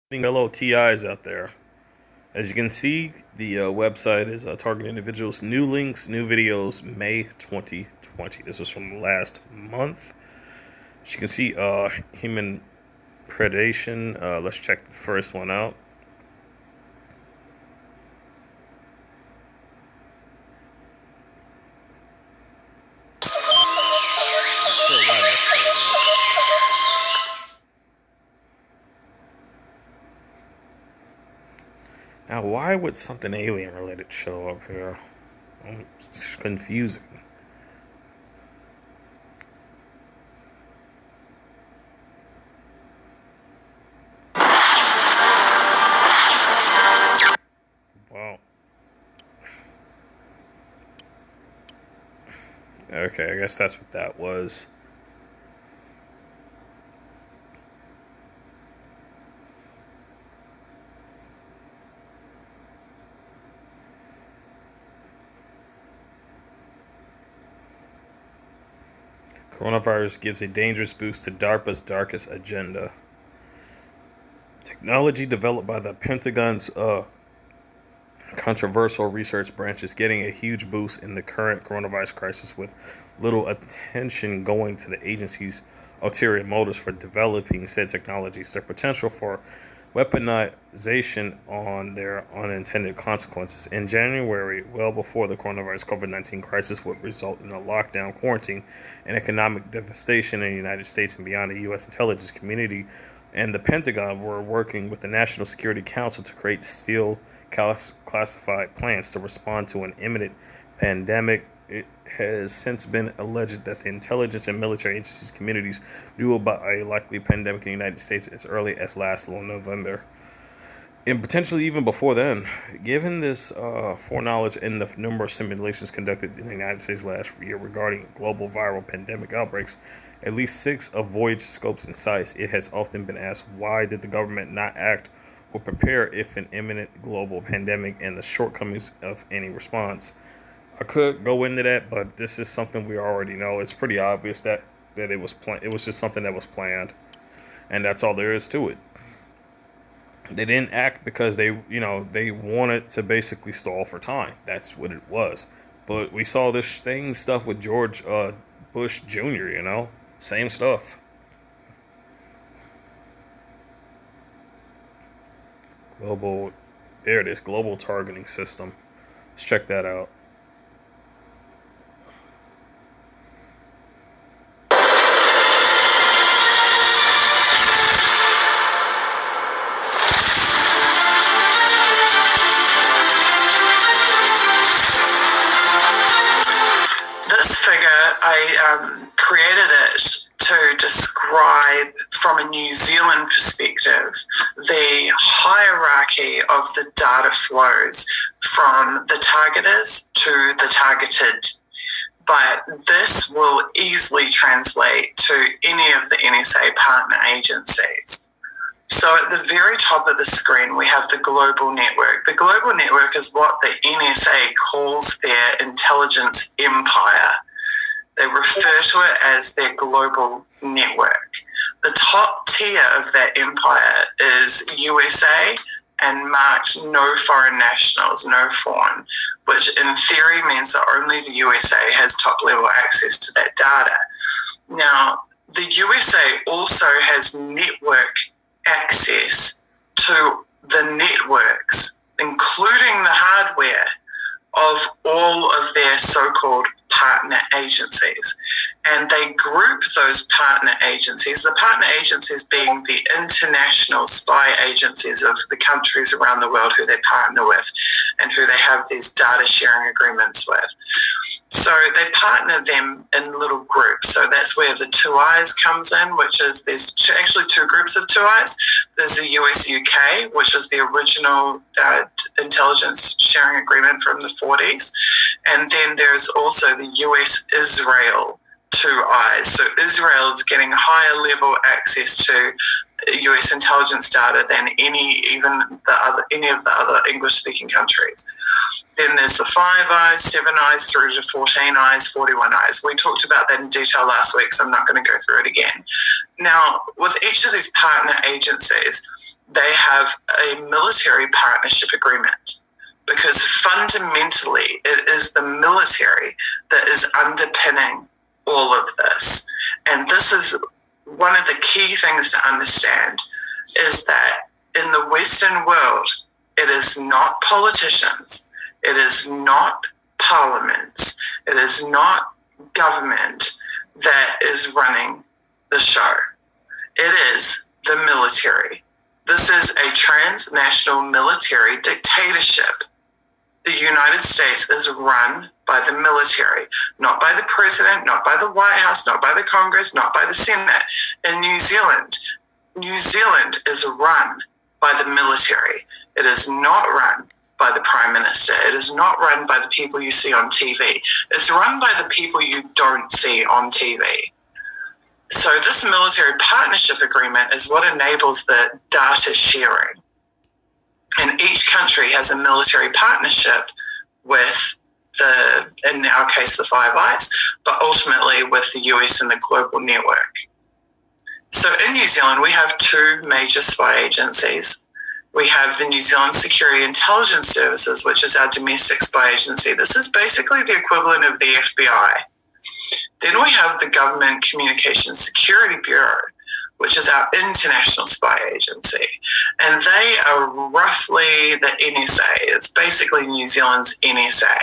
Fellow TIs out there. As you can see, the website is targeting individuals. New links, new videos, May 2020. This was from last month. As you can see, human predation. Let's check the first one out. Now, why would something alien related show up here? It's confusing. Wow. Okay, I guess that's what that was. Coronavirus gives a dangerous boost to DARPA's darkest agenda. Technology developed by the Pentagon's controversial research branch is getting a huge boost in the current coronavirus crisis, with little attention going to the agency's ulterior motives for developing said technologies. Their potential for weaponization on their unintended consequences. In January, well before the coronavirus COVID-19 crisis would result in a lockdown, quarantine, and economic devastation in the United States and beyond, the U.S. intelligence community and the Pentagon were working with the National Security Council to create still classified plans to respond to an imminent pandemic. It has since been alleged that the intelligence and military agencies communities knew about a likely pandemic in the United States as early as last November, and potentially even before then. Given this foreknowledge and the numerous simulations conducted in the United States last year regarding global viral pandemic outbreaks, at least 6 avoid scopes and sites, it has often been asked, why did the government not act or prepare if an imminent global pandemic and the shortcomings of any response? I could go into that, but this is something we already know. It's pretty obvious that it was it was just something that was planned, and that's all there is to it. They didn't act because they wanted to basically stall for time. That's what it was. But we saw this same stuff with George Bush Jr. Same stuff. Global, there it is. Global targeting system. Let's check that out. This figure, I created it to describe, from a New Zealand perspective, the hierarchy of the data flows from the targeters to the targeted. But this will easily translate to any of the NSA partner agencies. So at the very top of the screen, we have the global network. The global network is what the NSA calls their intelligence empire. They refer to it as their global network. The top tier of that empire is USA and marked no foreign nationals, no foreign, which in theory means that only the USA has top level access to that data. Now, the USA also has network access to the networks, including the hardware of all of their so-called partner agencies. And they group those partner agencies, the partner agencies being the international spy agencies of the countries around the world who they partner with and who they have these data sharing agreements with. So they partner them in little groups. So that's where the Two Eyes comes in, which is there's actually 2 groups of Two Eyes. There's the US-UK, which is the original intelligence sharing agreement from the 40s. And then there's also the US-Israel Two Eyes. So Israel is getting higher level access to US intelligence data than any of the other English-speaking countries. Then there's the 5 eyes, 7 eyes, through to 14 eyes, 41 eyes. We talked about that in detail last week, so I'm not going to go through it again. Now, with each of these partner agencies, they have a military partnership agreement, because fundamentally it is the military that is underpinning all of this. And this is one of the key things to understand, is that in the Western world, it is not politicians, it is not parliaments, it is not government that is running the show. It is the military. This is a transnational military dictatorship. The United States is run by the military, not by the president, not by the White House, not by the Congress, not by the Senate. In New Zealand is run by the military. It is not run by the Prime Minister. It is not run by the people you see on TV. It's run by the people you don't see on TV. So this military partnership agreement is what enables the data sharing. And each country has a military partnership with in our case, the Five Eyes, but ultimately with the US and the global network. So in New Zealand, we have two major spy agencies. We have the New Zealand Security Intelligence Services, which is our domestic spy agency. This is basically the equivalent of the FBI. Then we have the Government Communications Security Bureau, which is our international spy agency. And they are roughly the NSA. It's basically New Zealand's NSA.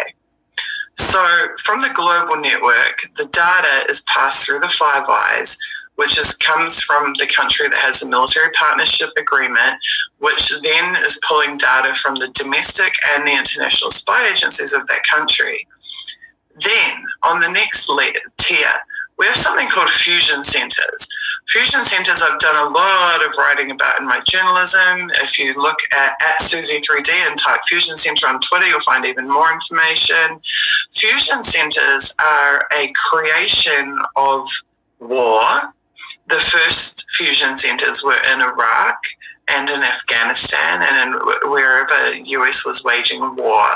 So from the global network, the data is passed through the Five Eyes, which comes from the country that has a military partnership agreement, which then is pulling data from the domestic and the international spy agencies of that country. Then, on the next tier, we have something called fusion centers. Fusion centers I've done a lot of writing about in my journalism. If you look at Susie3D and type fusion center on Twitter, you'll find even more information. Fusion centers are a creation of war. The first fusion centers were in Iraq and in Afghanistan and in wherever US was waging war.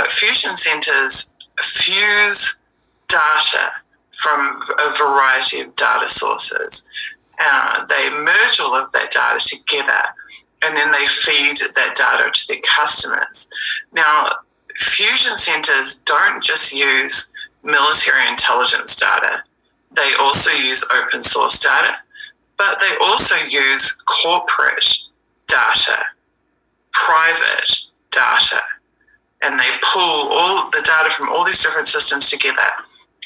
Fusion centers fuse data from a variety of data sources. They merge all of that data together, and then they feed that data to their customers. Now, fusion centers don't just use military intelligence data. They also use open source data, but they also use corporate data, private data, and they pull all the data from all these different systems together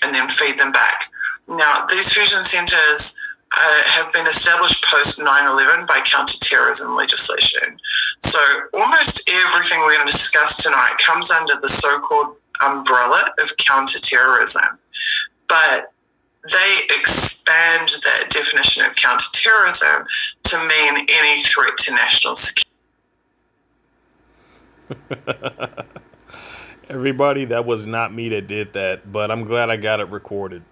and then feed them back. Now, these fusion centers have been established post 9/11 by counterterrorism legislation. So almost everything we're going to discuss tonight comes under the so-called umbrella of counterterrorism. But they expand that definition of counterterrorism to mean any threat to national security. Everybody, that was not me that did that, but I'm glad I got it recorded.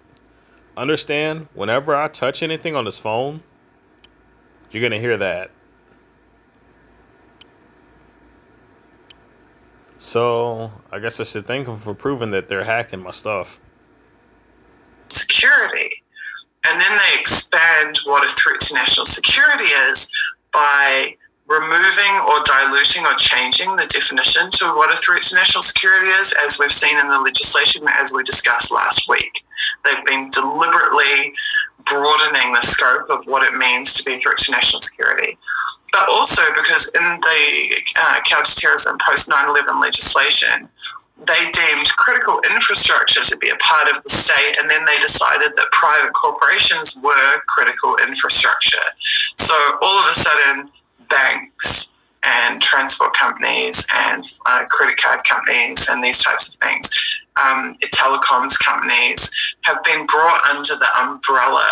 Understand, whenever I touch anything on this phone, you're going to hear that. So, I guess I should thank them for proving that they're hacking my stuff. Security. And then they expand what a threat to national security is by removing or diluting or changing the definition to what a threat to national security is, as we've seen in the legislation, as we discussed last week. They've been deliberately broadening the scope of what it means to be a threat to national security. But also because in the counterterrorism post 9/11 legislation, they deemed critical infrastructure to be a part of the state, and then they decided that private corporations were critical infrastructure. So all of a sudden, banks and transport companies and credit card companies and these types of things, telecoms companies, have been brought under the umbrella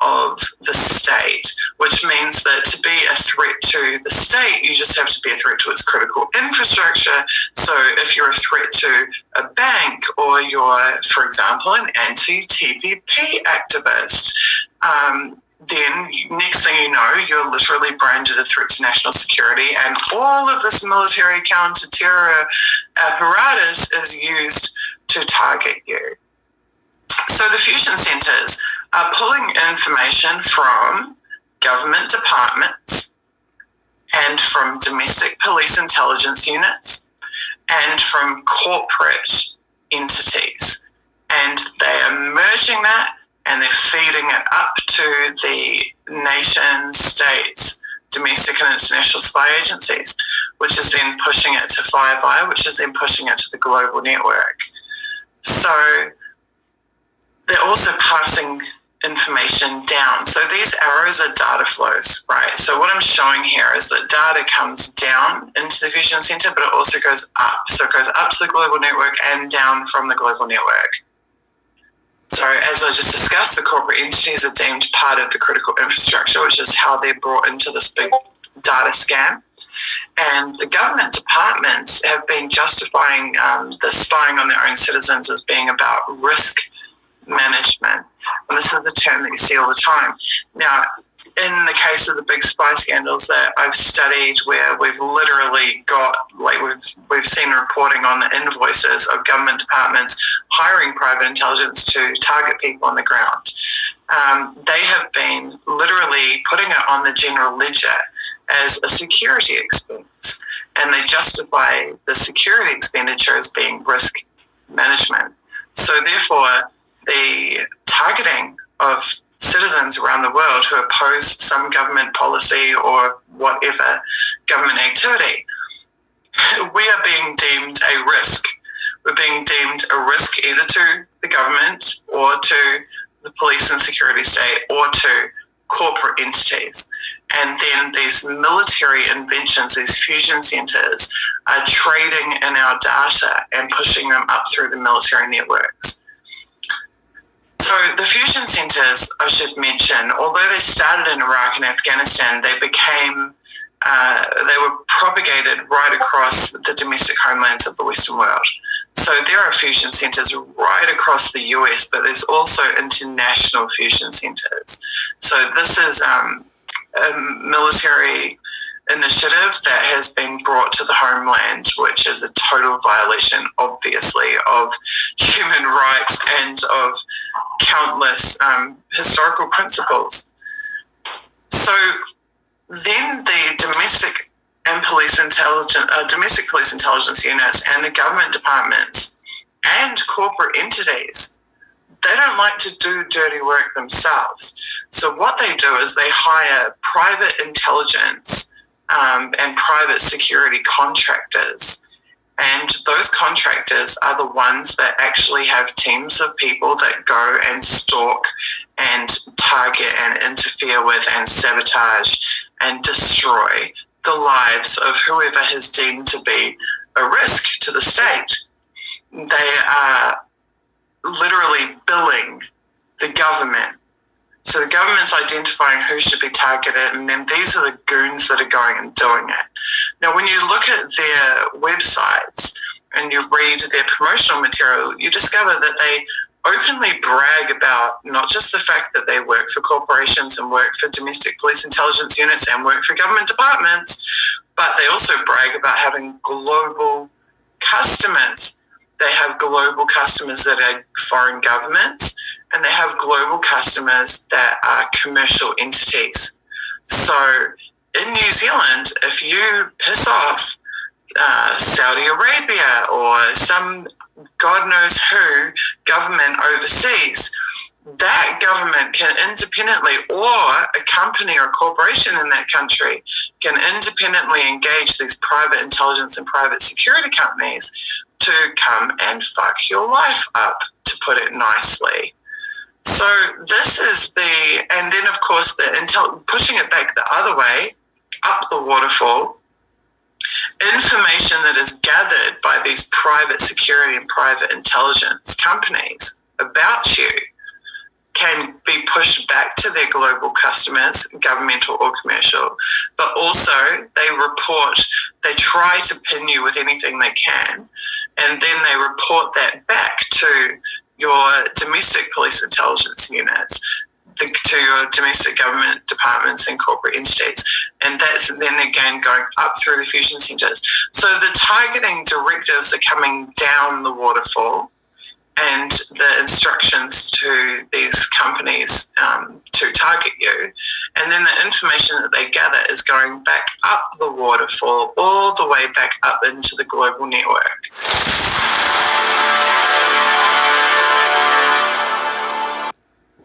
of the state, which means that to be a threat to the state, you just have to be a threat to its critical infrastructure. So if you're a threat to a bank, or you're, for example, an anti-TPP activist, then next thing you know, you're literally branded a threat to national security, and all of this military counter-terror apparatus is used to target you. So the fusion centers are pulling information from government departments and from domestic police intelligence units and from corporate entities. And they are merging that and they're feeding it up to the nation states, domestic and international spy agencies, which is then pushing it to Five Eye, which is then pushing it to the global network. So they're also passing information down. So these arrows are data flows, right? So what I'm showing here is that data comes down into the fusion center, but it also goes up. So it goes up to the global network and down from the global network. So as I just discussed, the corporate entities are deemed part of the critical infrastructure, which is how they're brought into this big data scam. And the government departments have been justifying the spying on their own citizens as being about risk management. And this is a term that you see all the time. Now, in the case of the big spy scandals that I've studied, where we've literally got, like we've seen reporting on the invoices of government departments hiring private intelligence to target people on the ground, they have been literally putting it on the general ledger as a security expense, and they justify the security expenditure as being risk management. So therefore, the targeting of citizens around the world who oppose some government policy or whatever government activity, we are being deemed a risk. We're being deemed a risk either to the government or to the police and security state or to corporate entities. And then these military inventions, these fusion centers, are trading in our data and pushing them up through the military networks. So the fusion centers, I should mention, although they started in Iraq and Afghanistan, they were propagated right across the domestic homelands of the Western world. So there are fusion centers right across the US, but there's also international fusion centers. So this is a military initiative that has been brought to the homeland, which is a total violation, obviously, of human rights and of countless historical principles. So then the domestic police intelligence units and the government departments and corporate entities, they don't like to do dirty work themselves. So what they do is they hire private intelligence and private security contractors. And those contractors are the ones that actually have teams of people that go and stalk and target and interfere with and sabotage and destroy the lives of whoever is deemed to be a risk to the state. They are literally billing the government. So the government's identifying who should be targeted, and then these are the goons that are going and doing it. Now, when you look at their websites and you read their promotional material, you discover that they openly brag about not just the fact that they work for corporations and work for domestic police intelligence units and work for government departments, but they also brag about having global customers. They have global customers that are foreign governments, and they have global customers that are commercial entities. So in New Zealand, if you piss off Saudi Arabia or some God knows who government overseas, that government can independently, or a company or corporation in that country can independently engage these private intelligence and private security companies to come and fuck your life up, to put it nicely. So this is and then of course pushing it back the other way, up the waterfall, information that is gathered by these private security and private intelligence companies about you can be pushed back to their global customers, governmental or commercial, but also they try to pin you with anything they can, and then they report that back to your domestic police intelligence units, to your domestic government departments and corporate entities. And that's then again going up through the fusion centers. So the targeting directives are coming down the waterfall, and the instructions to these companies to target you. And then the information that they gather is going back up the waterfall, all the way back up into the global network.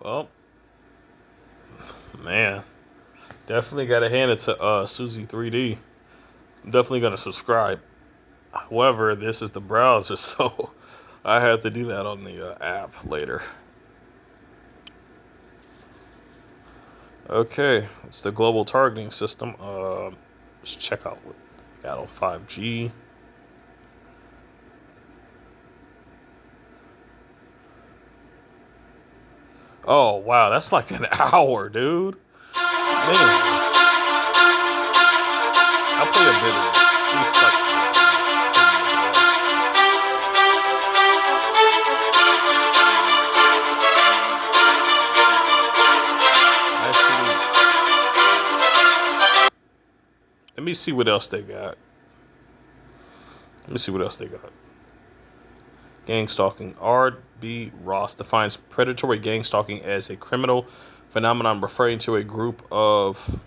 Well, man, definitely got to hand it to Susie 3D. I'm definitely going to subscribe. However, this is the browser, so I have to do that on the app later. Okay, it's the global targeting system. Let's check out what we got on 5G. Oh, wow, that's like an hour, dude. Man, I'll play a bit of it. At least like 10 minutes. Actually, let me see what else they got. Gang stalking. R.B. Ross defines predatory gang stalking as a criminal phenomenon referring to a group of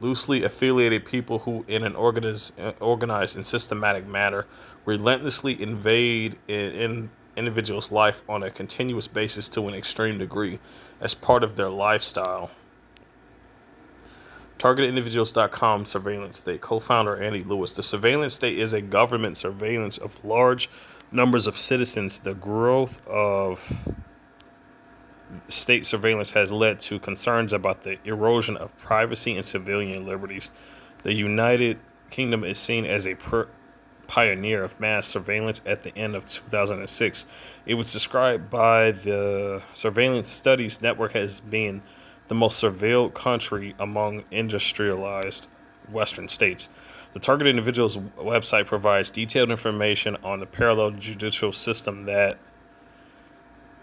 loosely affiliated people who, in an organized and systematic manner, relentlessly invade in individuals' life on a continuous basis to an extreme degree as part of their lifestyle. TargetedIndividuals.com surveillance state. Co-founder Andy Lewis. The surveillance state is a government surveillance of large numbers of citizens. The growth of state surveillance has led to concerns about the erosion of privacy and civilian liberties. The United Kingdom is seen as a pioneer of mass surveillance at the end of 2006. It was described by the Surveillance Studies Network as being the most surveilled country among industrialized Western states. The Targeted Individuals website provides detailed information on the parallel judicial system that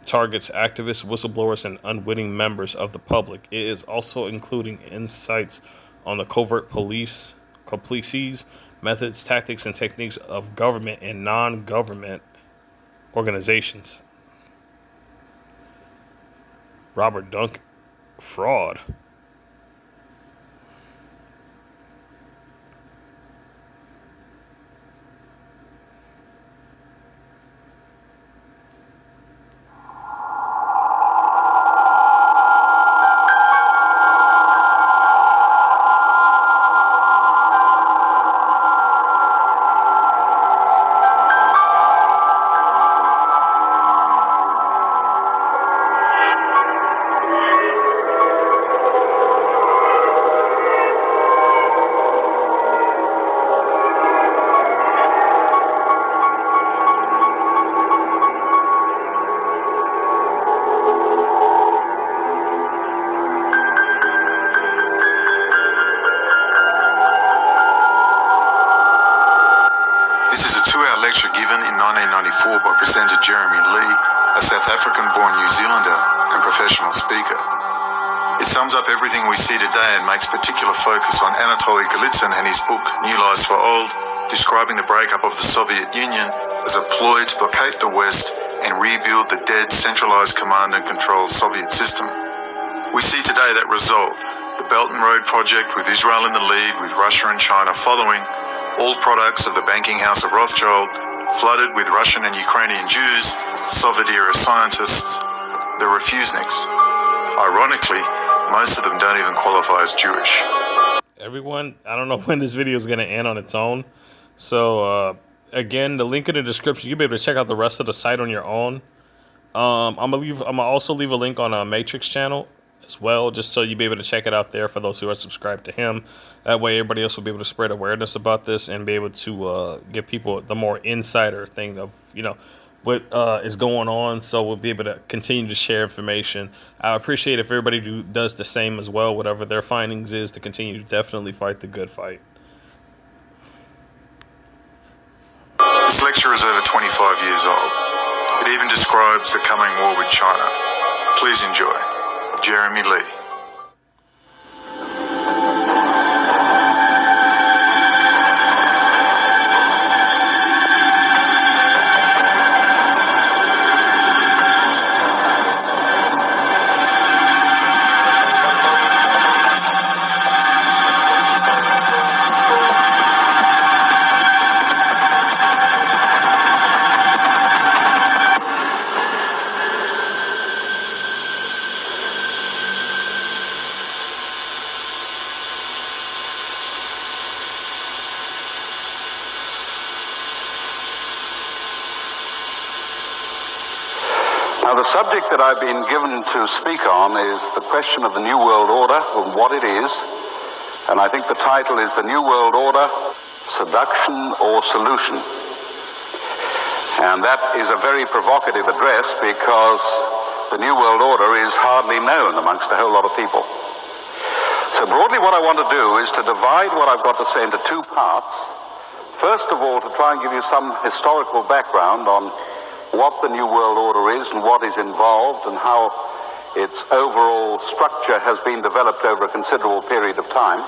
targets activists, whistleblowers, and unwitting members of the public. It is also including insights on the covert policies, methods, tactics, and techniques of government and non-government organizations. Robert Dunk, fraud. Lecture given in 1994 by presenter Jeremy Lee, a South African-born New Zealander and professional speaker. It sums up everything we see today and makes particular focus on Anatoly Golitsyn and his book New Lies for Old, describing the breakup of the Soviet Union as a ploy to placate the West and rebuild the dead centralized command and control Soviet system. We see today that result, the Belt and Road project with Israel in the lead, with Russia and China following, all products of the banking house of Rothschild, flooded with Russian and Ukrainian Jews, Soviet-era scientists, the refuseniks. Ironically, most of them don't even qualify as Jewish. Everyone, I don't know when this video is going to end on its own. So, again, the link in the description, you'll be able to check out the rest of the site on your own. I'm gonna also leave a link on a Matrix channel as well, just so you'll be able to check it out there for those who are subscribed to him. That way everybody else will be able to spread awareness about this and be able to give people the more insider thing of, what is going on, so we'll be able to continue to share information. I appreciate if everybody does the same as well, whatever their findings is, to continue to definitely fight the good fight. This lecture is over 25 years old. It even describes the coming war with China. Please enjoy. Jeremy Lee. Now, the subject that I've been given to speak on is the question of the New World Order and what it is. And I think the title is The New World Order, Seduction or Solution. And that is a very provocative address because the New World Order is hardly known amongst a whole lot of people. So broadly what I want to do is to divide what I've got to say into two parts. First of all, to try and give you some historical background on what the New World Order is and what is involved and how its overall structure has been developed over a considerable period of time.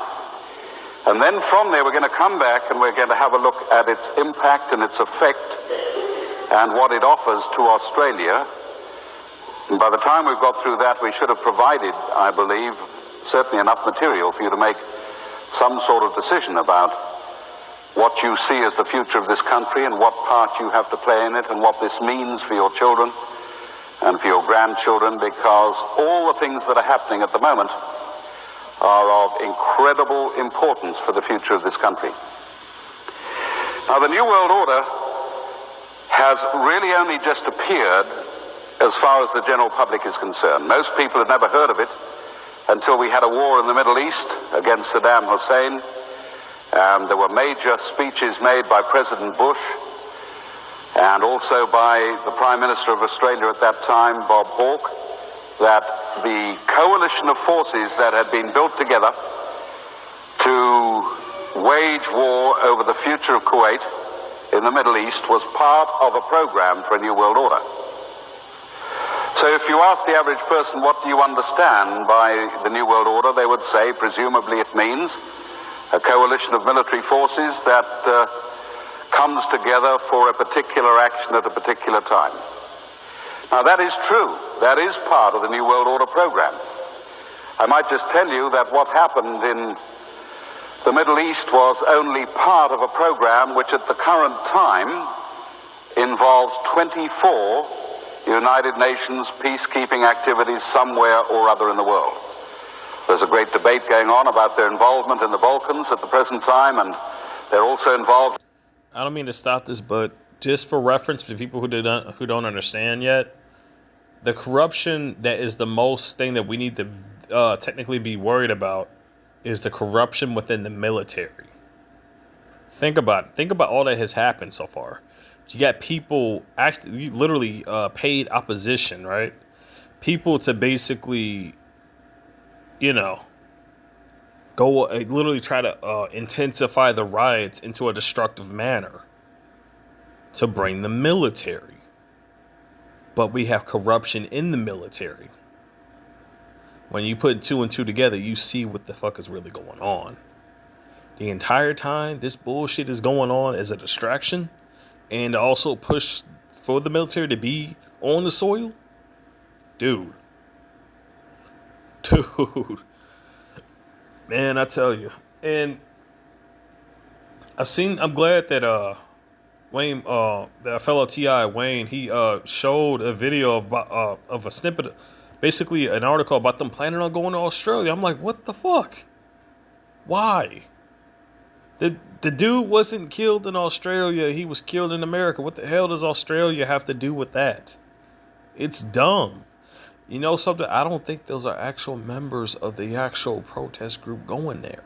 And then from there we're going to come back and we're going to have a look at its impact and its effect and what it offers to Australia. And by the time we've got through that, we should have provided, I believe, certainly enough material for you to make some sort of decision about what you see as the future of this country and what part you have to play in it and what this means for your children and for your grandchildren, because all the things that are happening at the moment are of incredible importance for the future of this country. Now, the New World Order has really only just appeared as far as the general public is concerned. Most people had never heard of it until we had a war in the Middle East against Saddam Hussein. And there were major speeches made by President Bush and also by the Prime Minister of Australia at that time, Bob Hawke, that the coalition of forces that had been built together to wage war over the future of Kuwait in the Middle East was part of a program for a new world order. So if you ask the average person, what do you understand by the New World Order, they would say, presumably it means a coalition of military forces that comes together for a particular action at a particular time. Now that is true. That is part of the New World Order program. I might just tell you that what happened in the Middle East was only part of a program which at the current time involves 24 United Nations peacekeeping activities somewhere or other in the world. There's a great debate going on about their involvement in the Balkans at the present time, and they're also involved. I don't mean to stop this, but just for reference for people who don't understand yet, the corruption that is the most thing that we need to technically be worried about is the corruption within the military. Think about it. Think about all that has happened so far. You got people actually literally paid opposition, right? People to basically, go literally try to intensify the riots into a destructive manner to bring the military. But we have corruption in the military. When you put two and two together, you see what the fuck is really going on. The entire time this bullshit is going on as a distraction and also push for the military to be on the soil. Dude. Man, I tell you. And I'm glad that Wayne, the fellow T.I. Wayne, he showed a video of a snippet, basically an article about them planning on going to Australia. I'm like, what the fuck? Why? The dude wasn't killed in Australia. He was killed in America. What the hell does Australia have to do with that? It's dumb. You know something? I don't think those are actual members of the actual protest group going there.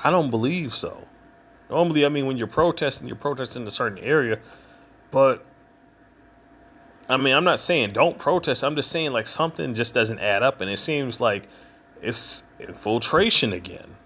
I don't believe so. Normally, I mean, when you're protesting in a certain area. But, I mean, I'm not saying don't protest. I'm just saying, like, something just doesn't add up. And it seems like it's infiltration again.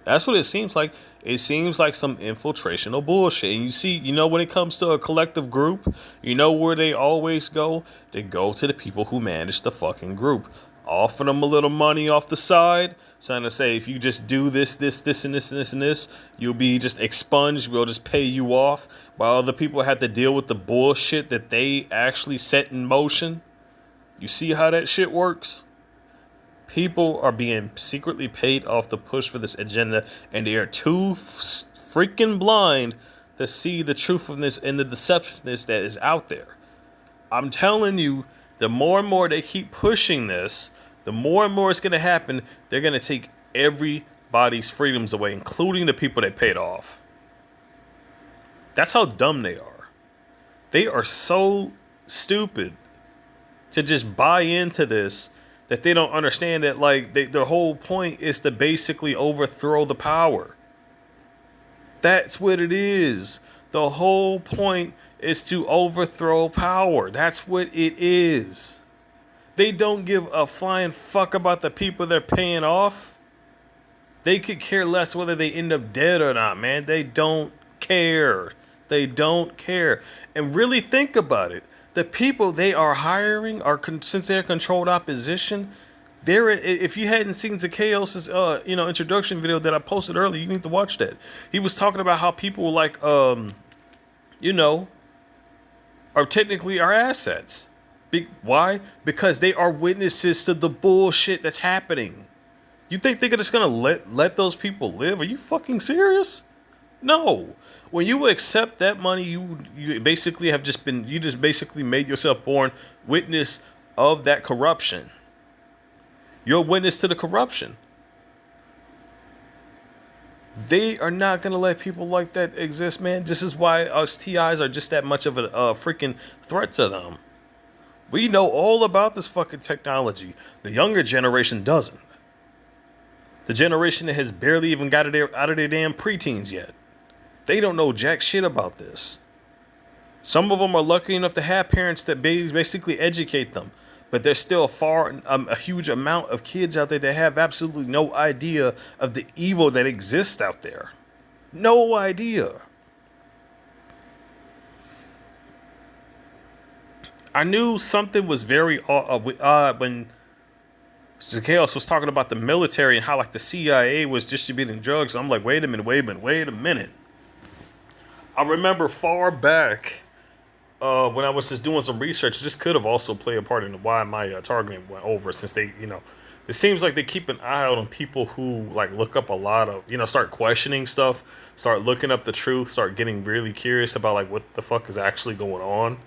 That's what it seems like. It seems like some infiltrational bullshit. And when it comes to a collective group, you know where they always go? They go to the people who manage the fucking group. Offer them a little money off the side. Trying to say, if you just do this, and this, you'll be just expunged. We'll just pay you off. While other people have to deal with the bullshit that they actually set in motion. You see how that shit works? People are being secretly paid off to push for this agenda, and they are too freaking blind to see the truthfulness and the deceptiveness that is out there. I'm telling you, the more and more they keep pushing this, the more and more it's going to happen. They're going to take everybody's freedoms away, including the people they paid off. That's how dumb they are. They are so stupid to just buy into this, that they don't understand that like their whole point is to basically overthrow the power. That's what it is. The whole point is to overthrow power. That's what it is. They don't give a flying fuck about the people they're paying off. They could care less whether they end up dead or not, man. They don't care. They don't care. And really think about it. The people they are hiring are, since they're controlled opposition, if you hadn't seen Zacchaeus' introduction video that I posted earlier, you need to watch that. He was talking about how people like are technically our assets. Why? Because they are witnesses to the bullshit that's happening. You think they're just gonna let those people live? Are you fucking serious? No. When you accept that money, you basically basically made yourself born witness of that corruption. You're a witness to the corruption. They are not going to let people like that exist, man. This is why us TIs are just that much of a freaking threat to them. We know all about this fucking technology. The younger generation doesn't. The generation that has barely even got out of their damn preteens yet. They don't know jack shit about this. Some of them are lucky enough to have parents that basically educate them. But there's still a huge amount of kids out there that have absolutely no idea of the evil that exists out there. No idea. I knew something was very odd when Zacchaeus was talking about the military and how like the CIA was distributing drugs. I'm like, wait a minute. I remember far back when I was just doing some research, this could have also played a part in why my targeting went over, since they, it seems like they keep an eye out on people who like look up a lot of, start questioning stuff, start looking up the truth, start getting really curious about like what the fuck is actually going on.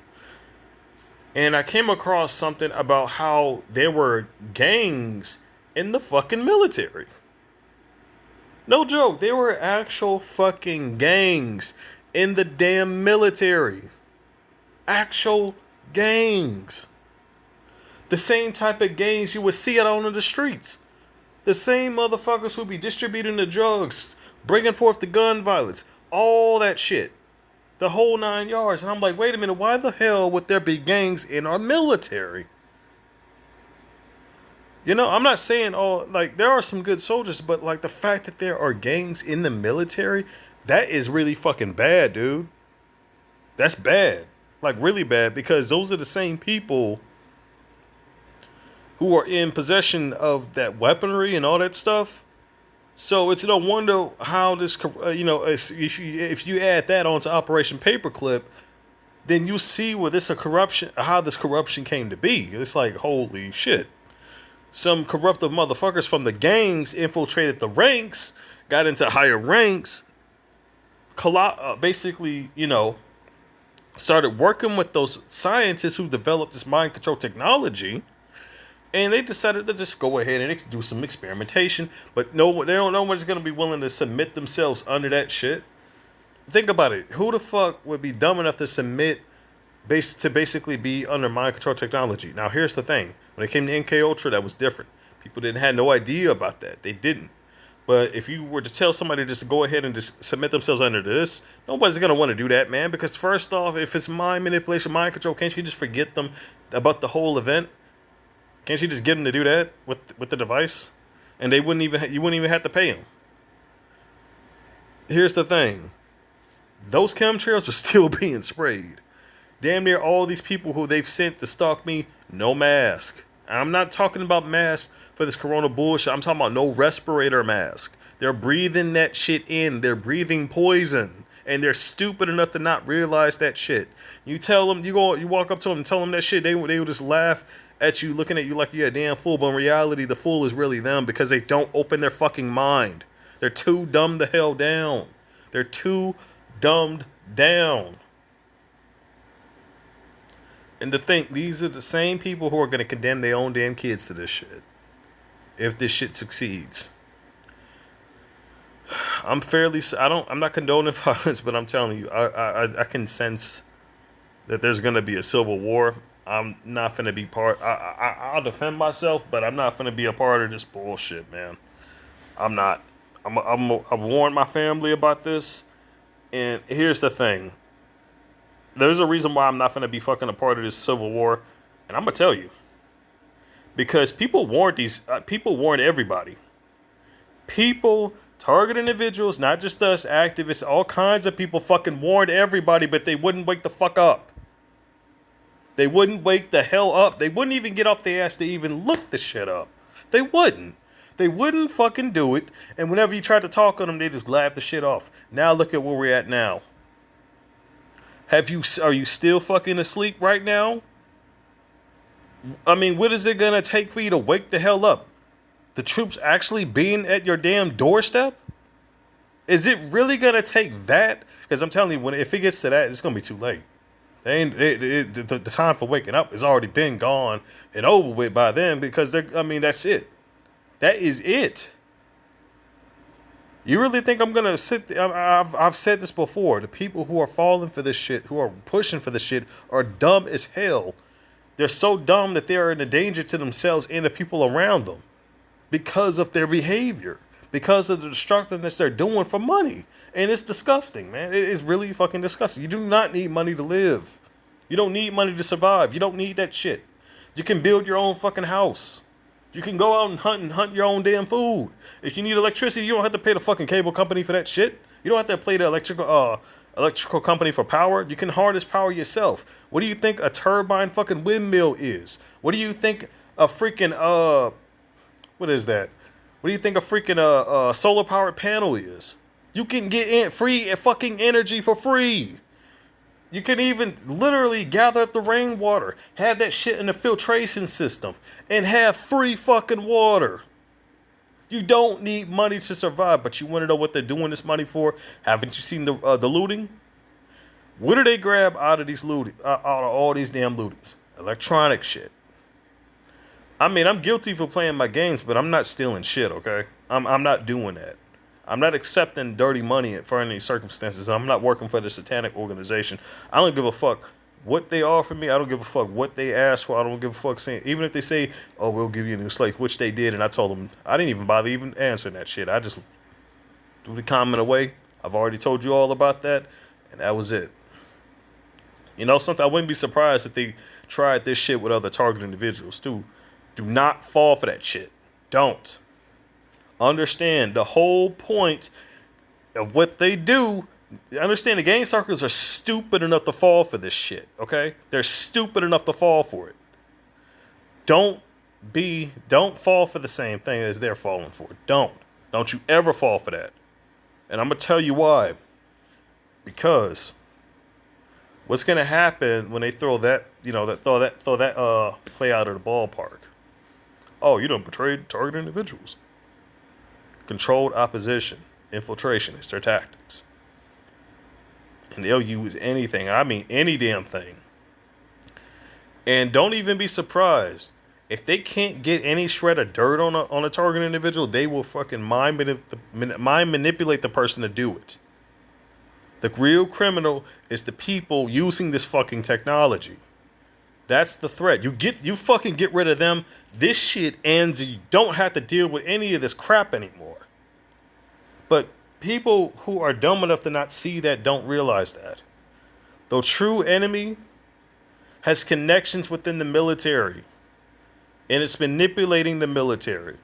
And I came across something about how there were gangs in the fucking military. No joke, there were actual fucking gangs in the damn military. Actual gangs. The same type of gangs you would see out on the streets. The same motherfuckers who be distributing the drugs, bringing forth the gun violence, all that shit. The whole 9 yards. And I'm like, wait a minute, why the hell would there be gangs in our military? I'm not saying there are some good soldiers, but like the fact that there are gangs in the military, that is really fucking bad, dude. That's bad. Like really bad, because those are the same people who are in possession of that weaponry and all that stuff. So it's no wonder how this, if you add that onto Operation Paperclip, then you see how this corruption came to be. It's like, holy shit. Some corruptive motherfuckers from the gangs infiltrated the ranks, got into higher ranks, basically, started working with those scientists who developed this mind control technology, and they decided to just go ahead and do some experimentation. But no one's going to be willing to submit themselves under that shit. Think about it. Who the fuck would be dumb enough to submit to basically be under mind control technology? Now, here's the thing. When it came to MK Ultra, that was different. People had no idea about that. They didn't. But if you were to tell somebody just to go ahead and just submit themselves under this, nobody's going to want to do that, man. Because first off, if it's mind manipulation, mind control, can't you just forget them about the whole event? Can't you just get them to do that with the device? And you wouldn't even have to pay them. Here's the thing. Those chemtrails are still being sprayed. Damn near all these people who they've sent to stalk me, no mask. I'm not talking about masks for this corona bullshit. I'm talking about no respirator mask. They're breathing that shit in. They're breathing poison. And they're stupid enough to not realize that shit. You tell them, you walk up to them and tell them that shit, they will just laugh at you, looking at you like you're a damn fool. But in reality, the fool is really them, because they don't open their fucking mind. They're too dumbed the hell down. They're too dumbed down. And to think, these are the same people who are going to condemn their own damn kids to this shit. If this shit succeeds. I'm not condoning violence, but I'm telling you, I can sense that there's going to be a civil war I'm not finna be part. I'll defend myself, but I'm not finna be a part of this bullshit, man. I'm not. I've warned my family about this, and here's the thing. There's a reason why I'm not finna be fucking a part of this civil war, and I'm gonna tell you because people warned everybody. People target individuals, not just us, activists, all kinds of people fucking warned everybody, but they wouldn't wake the fuck up. They wouldn't wake the hell up. They wouldn't even get off their ass to even look the shit up. They wouldn't. They wouldn't fucking do it. And whenever you tried to talk on them, they just laughed the shit off. Now look at where we're at now. Are you still fucking asleep right now? I mean, what is it gonna take for you to wake the hell up? The troops actually being at your damn doorstep? Is it really gonna take that? Because I'm telling you, if it gets to that, it's gonna be too late. The time for waking up has already been gone and over with by then because that's it. That is it. You really think I'm gonna sit? I've said this before. The people who are falling for this shit, who are pushing for this shit, are dumb as hell. They're so dumb that they are in a danger to themselves and the people around them because of their behavior, because of the destructiveness they're doing for money. And it's disgusting, man. It is really fucking disgusting. You do not need money to live. You don't need money to survive. You don't need that shit. You can build your own fucking house. You can go out and hunt your own damn food. If you need electricity, you don't have to pay the fucking cable company for that shit. You don't have to pay the electrical company for power. You can harness power yourself. What do you think a turbine fucking windmill is? What do you think a freaking what is that? What do you think a freaking solar powered panel is? You can get free fucking energy for free. You can even literally gather up the rainwater, have that shit in the filtration system, and have free fucking water. You don't need money to survive, but you want to know what they're doing this money for? Haven't you seen the looting? What do they grab out of all these damn lootings? Electronic shit. I mean, I'm guilty for playing my games, but I'm not stealing shit, okay? I'm not doing that. I'm not accepting dirty money for any circumstances. I'm not working for the satanic organization. I don't give a fuck what they offer me. I don't give a fuck what they ask for. I don't give a fuck saying, even if they say, oh, we'll give you a new slate, which they did, and I told them, I didn't even bother even answering that shit. I just threw the comment away. I've already told you all about that, and that was it. You know, something I wouldn't be surprised if they tried this shit with other targeted individuals too. Do not fall for that shit. Don't. Understand the whole point of what they do. Understand the gang circles are stupid enough to fall for this shit, okay? They're stupid enough to fall for it. Don't fall for the same thing as they're falling for. Don't you ever fall for that. And I'm gonna tell you why. Because what's gonna happen when they throw that play out of the ballpark? Oh, you done betrayed targeted individuals. Controlled opposition, infiltration is their tactics. And they'll use anything, I mean any damn thing. And don't even be surprised. If they can't get any shred of dirt on a targeted individual, they will fucking mind manipulate the person to do it. The real criminal is the people using this fucking technology. That's the threat. You fucking get rid of them. This shit ends and you don't have to deal with any of this crap anymore. But people who are dumb enough to not see that don't realize that. The true enemy has connections within the military. And it's manipulating the military.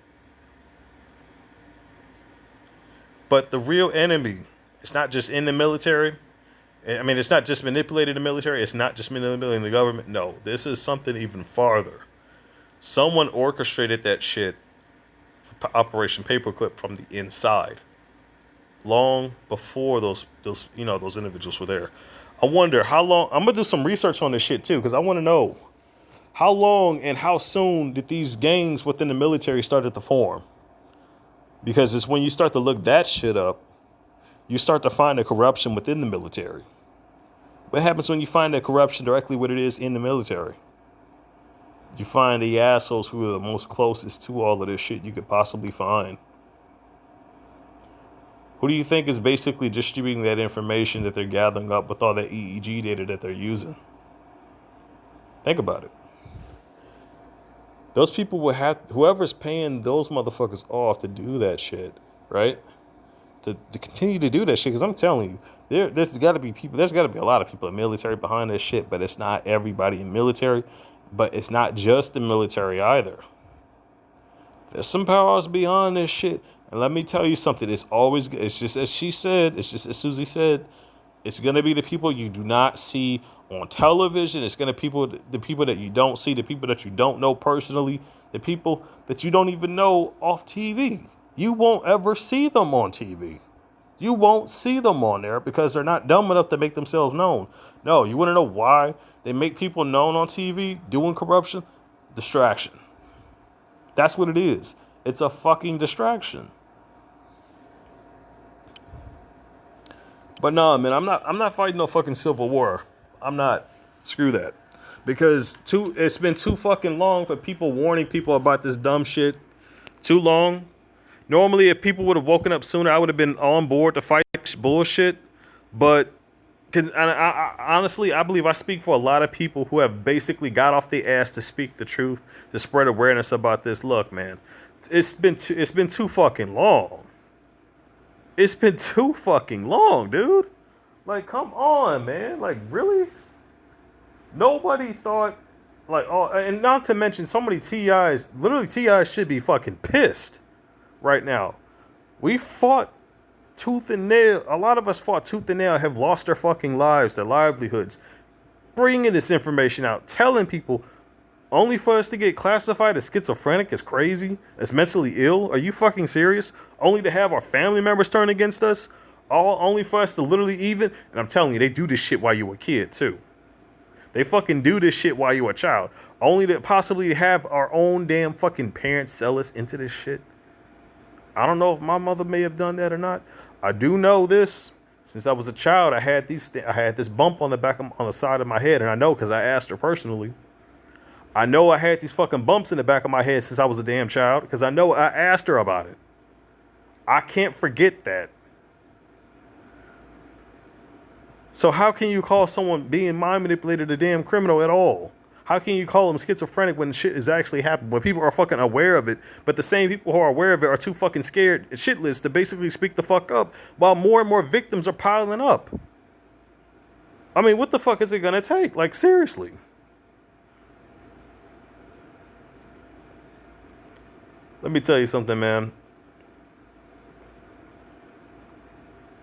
But the real enemy, it's not just in the military. I mean, it's not just manipulating the military. It's not just manipulating the government. No, this is something even farther. Someone orchestrated that shit for Operation Paperclip from the inside, long before those individuals were there. I wonder how long. I'm gonna do some research on this shit too, because I want to know how long and how soon did these gangs within the military started to form. Because it's when you start to look that shit up, you start to find the corruption within the military. What happens when you find that corruption directly what it is in the military? You find the assholes who are the most closest to all of this shit you could possibly find. Who do you think is basically distributing that information that they're gathering up with all that EEG data that they're using? Think about it. Those people will have whoever's paying those motherfuckers off to do that shit, right? To continue to do that shit. Because I'm telling you, there's got to be people. There's got to be a lot of people in the military behind this shit. But it's not everybody in military. But it's not just the military either. There's some powers beyond this shit. And let me tell you something. It's just as she said. It's just as Susie said. It's gonna be the people you do not see on television. It's gonna the people that you don't see, the people that you don't know personally, the people that you don't even know off TV. You won't ever see them on TV. You won't see them on there because they're not dumb enough to make themselves known. No, you want to know why they make people known on TV doing corruption? Distraction. That's what it is. It's a fucking distraction. But no, man, I'm not fighting no fucking civil war. I'm not. Screw that. Because it's been too fucking long for people warning people about this dumb shit. Too long. Normally, if people would have woken up sooner, I would have been on board to fight bullshit. But honestly, I believe I speak for a lot of people who have basically got off their ass to speak the truth, to spread awareness about this. Look, man, it's been too fucking long. It's been too fucking long, dude. Like, come on, man. Like, really? Nobody thought, like, oh, and not to mention so many TIs. Literally, TIs should be fucking pissed right now. We fought tooth and nail. A lot of us fought tooth and nail, have lost their fucking lives, their livelihoods, bringing this information out, telling people, only for us to get classified as schizophrenic, as crazy, as mentally ill. Are you fucking serious? Only to have our family members turn against us? Only for us to literally even, and I'm telling you, they do this shit while you were a kid too. They fucking do this shit while you were a child. Only to possibly have our own damn fucking parents sell us into this shit. I don't know if my mother may have done that or not. I do know this. Since I was a child, I had this bump on the side of my head, and I know because I asked her personally. I know I had these fucking bumps in the back of my head since I was a damn child because I know I asked her about it. I can't forget that. So how can you call someone being mind manipulated a damn criminal at all? How can you call them schizophrenic when shit is actually happening, when people are fucking aware of it, but the same people who are aware of it are too fucking scared shitless to basically speak the fuck up while more and more victims are piling up? I mean, what the fuck is it gonna take? Like, seriously. Let me tell you something, man.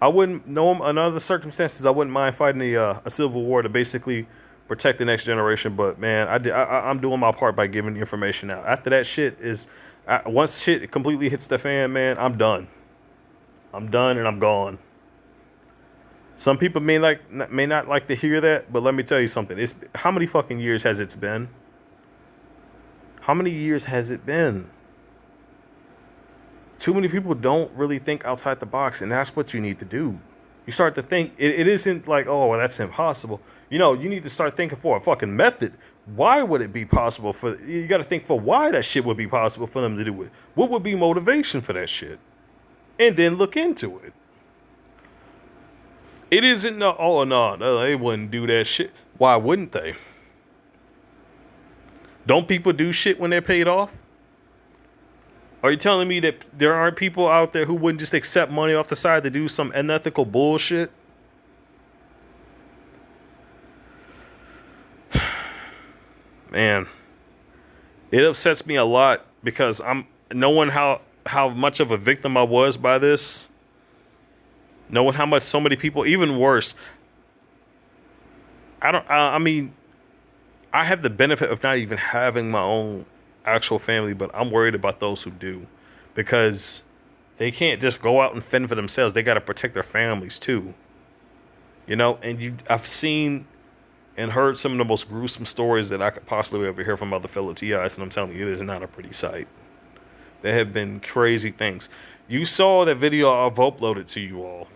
I wouldn't know in other circumstances. I wouldn't mind fighting a civil war to basically protect the next generation. But man, I'm doing my part by giving the information out. After that shit once shit completely hits the fan, man, I'm done. I'm done and I'm gone. Some people may not like to hear that, but let me tell you something. How many fucking years has it been? How many years has it been? Too many people don't really think outside the box, and that's what you need to do. You start to think, it isn't like, oh, well, that's impossible. You know, you need to start thinking for a fucking method. Why would it be possible you got to think for why that shit would be possible for them to do it. What would be motivation for that shit? And then look into it. It isn't, no, they wouldn't do that shit. Why wouldn't they? Don't people do shit when they're paid off? Are you telling me that there aren't people out there who wouldn't just accept money off the side to do some unethical bullshit? Man, it upsets me a lot because I'm knowing how much of a victim I was by this. Knowing how much so many people, even worse. I mean, I have the benefit of not even having my own actual family, but I'm worried about those who do, because they can't just go out and fend for themselves. They got to protect their families too, you know. And I've seen and heard some of the most gruesome stories that I could possibly ever hear from other fellow TIs, and I'm telling you, it is not a pretty sight. There have been crazy things. You saw that video I've uploaded to you all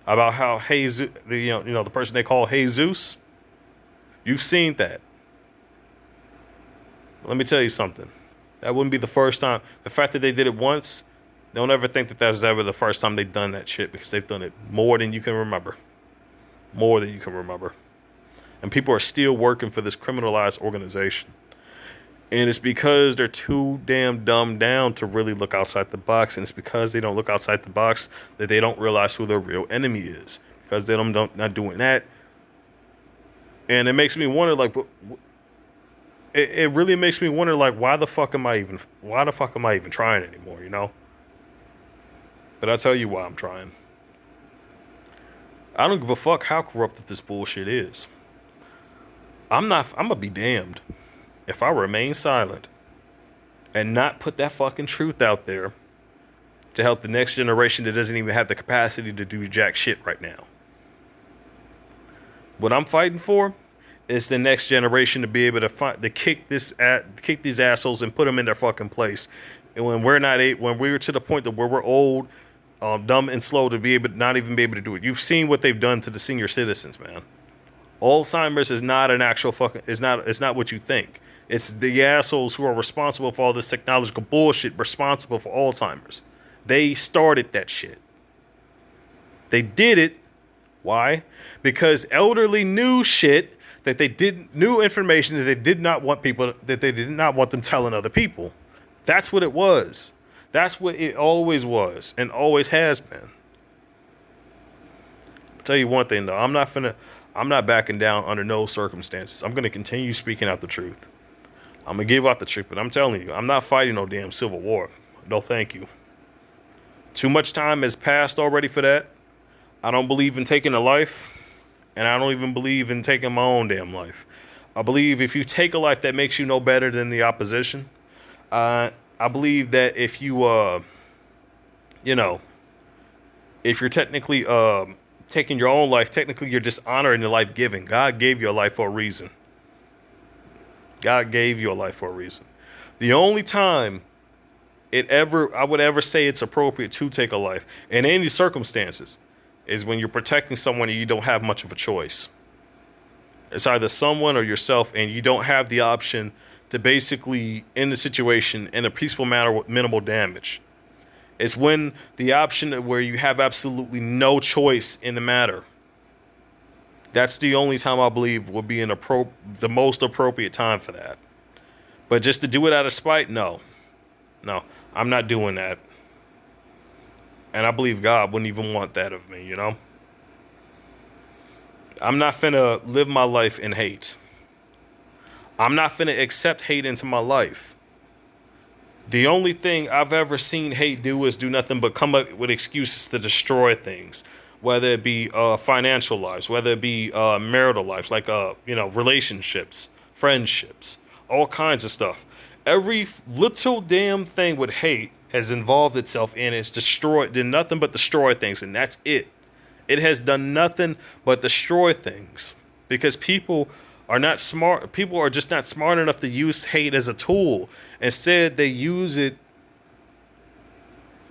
about how Jesus, the person they call Jesus. You've seen that. Let me tell you something. That wouldn't be the first time. The fact that they did it once, don't ever think that was ever the first time they've done that shit, because they've done it more than you can remember. More than you can remember. And people are still working for this criminalized organization. And it's because they're too damn dumbed down to really look outside the box. And it's because they don't look outside the box that they don't realize who their real enemy is. Because they don't not doing that. And it makes me wonder, like, it really makes me wonder, like, why the fuck am I even trying anymore, you know? But I'll tell you why I'm trying. I don't give a fuck how corrupted this bullshit is. I'm gonna be damned if I remain silent and not put that fucking truth out there to help the next generation that doesn't even have the capacity to do jack shit right now. What I'm fighting for is the next generation to be able to kick these assholes and put them in their fucking place. And when we're to the point that where we're old, dumb and slow to be able to not even be able to do it. You've seen what they've done to the senior citizens, man. Alzheimer's is not an actual fucking. It's not what you think. It's the assholes who are responsible for all this technological bullshit responsible for Alzheimer's. They started that shit. They did it. Why? Because elderly knew shit that knew information that they did not want them telling other people. That's what it was. That's what it always was and always has been. I'll tell you one thing though, I'm not backing down under no circumstances. I'm gonna continue speaking out the truth. I'm gonna give out the truth, but I'm telling you, I'm not fighting no damn civil war. No, thank you. Too much time has passed already for that. I don't believe in taking a life, and I don't even believe in taking my own damn life. I believe if you take a life that makes you no better than the opposition, I believe that if you, if you're technically taking your own life, technically you're dishonoring the life given. God gave you a life for a reason. God gave you a life for a reason. The only time I would ever say it's appropriate to take a life in any circumstances is when you're protecting someone and you don't have much of a choice. It's either someone or yourself, and you don't have the option to basically end the situation in a peaceful manner with minimal damage. It's when the option where you have absolutely no choice in the matter. That's the only time I believe would be the most appropriate time for that. But just to do it out of spite, no, I'm not doing that. And I believe God wouldn't even want that of me, you know? I'm not finna live my life in hate. I'm not finna accept hate into my life. The only thing I've ever seen hate do is do nothing but come up with excuses to destroy things. Whether it be financial lives, whether it be marital lives, like, relationships, friendships, all kinds of stuff. Every little damn thing with hate has involved itself in it's did nothing but destroy things, and that's it. It has done nothing but destroy things because people are not smart. People are just not smart enough to use hate as a tool. Instead, they use it.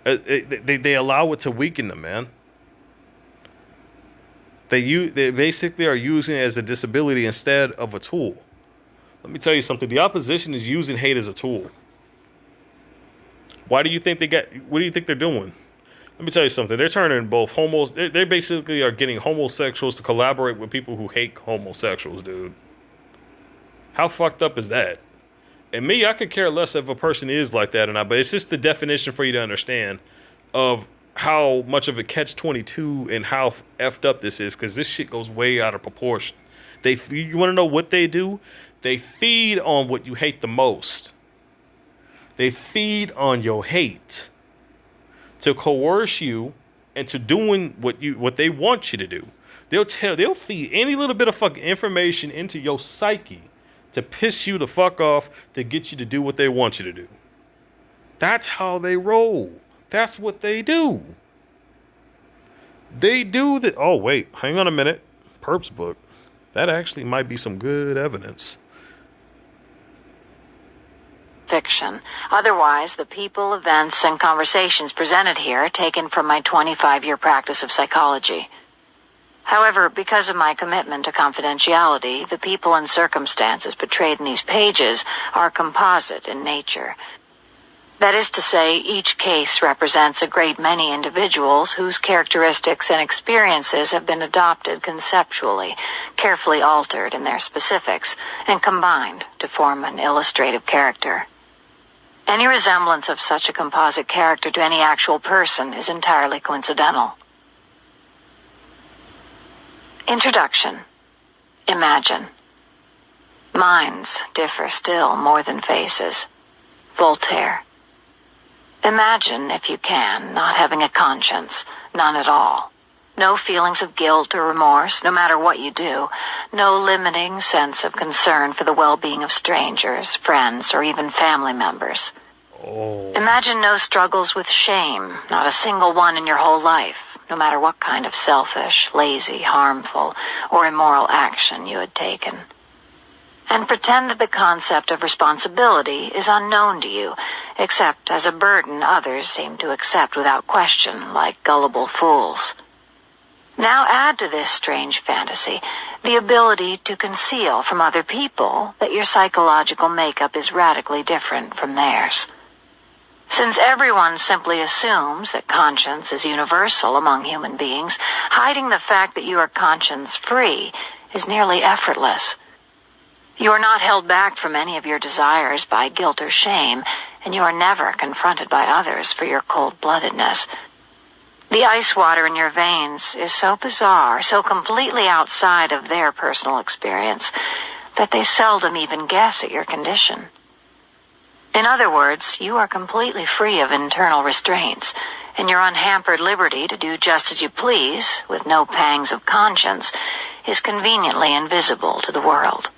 They allow it to weaken them, man. They basically are using it as a disability instead of a tool. Let me tell you something. The opposition is using hate as a tool. What do you think they're doing? Let me tell you something. They're turning both homos. They basically are getting homosexuals to collaborate with people who hate homosexuals, dude. How fucked up is that? And me, I could care less if a person is like that or not, but it's just the definition for you to understand of how much of a catch-22 and how effed up this is, because this shit goes way out of proportion. You want to know what they do? They feed on what you hate the most. They feed on your hate to coerce you into doing what they want you to do. They'll feed any little bit of fucking information into your psyche to piss you the fuck off, to get you to do what they want you to do. That's how they roll. That's what they do. They do that. Oh, wait, hang on a minute. Perp's book. That actually might be some good evidence. Fiction. Otherwise, the people, events, and conversations presented here are taken from my 25-year practice of psychology. However, because of my commitment to confidentiality, the people and circumstances portrayed in these pages are composite in nature. That is to say, each case represents a great many individuals whose characteristics and experiences have been adopted conceptually, carefully altered in their specifics, and combined to form an illustrative character. Any resemblance of such a composite character to any actual person is entirely coincidental. Introduction. Imagine. Minds differ still more than faces. Voltaire. Imagine, if you can, not having a conscience, none at all. No feelings of guilt or remorse, no matter what you do. No limiting sense of concern for the well-being of strangers, friends, or even family members. Imagine no struggles with shame, not a single one in your whole life, no matter what kind of selfish, lazy, harmful, or immoral action you had taken. And pretend that the concept of responsibility is unknown to you, except as a burden others seem to accept without question, like gullible fools. Now add to this strange fantasy the ability to conceal from other people that your psychological makeup is radically different from theirs. Since everyone simply assumes that conscience is universal among human beings, hiding the fact that you are conscience-free is nearly effortless. You are not held back from any of your desires by guilt or shame, and you are never confronted by others for your cold-bloodedness. The ice water in your veins is so bizarre, so completely outside of their personal experience, that they seldom even guess at your condition. In other words, you are completely free of internal restraints, and your unhampered liberty to do just as you please, with no pangs of conscience, is conveniently invisible to the world.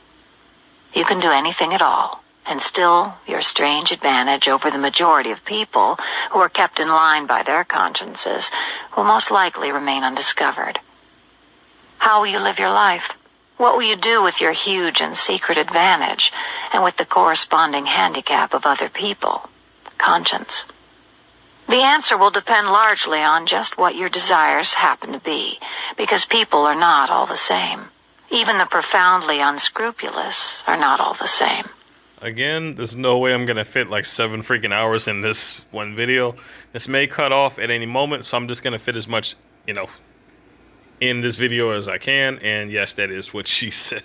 You can do anything at all, and still your strange advantage over the majority of people who are kept in line by their consciences will most likely remain undiscovered. How will you live your life? What will you do with your huge and secret advantage, and with the corresponding handicap of other people, conscience? The answer will depend largely on just what your desires happen to be, because people are not all the same. Even the profoundly unscrupulous are not all the same. Again, there's no way I'm going to fit like 7 freaking hours in this one video. This may cut off at any moment, so I'm just going to fit as much, in this video as I can. And yes, that is what she said.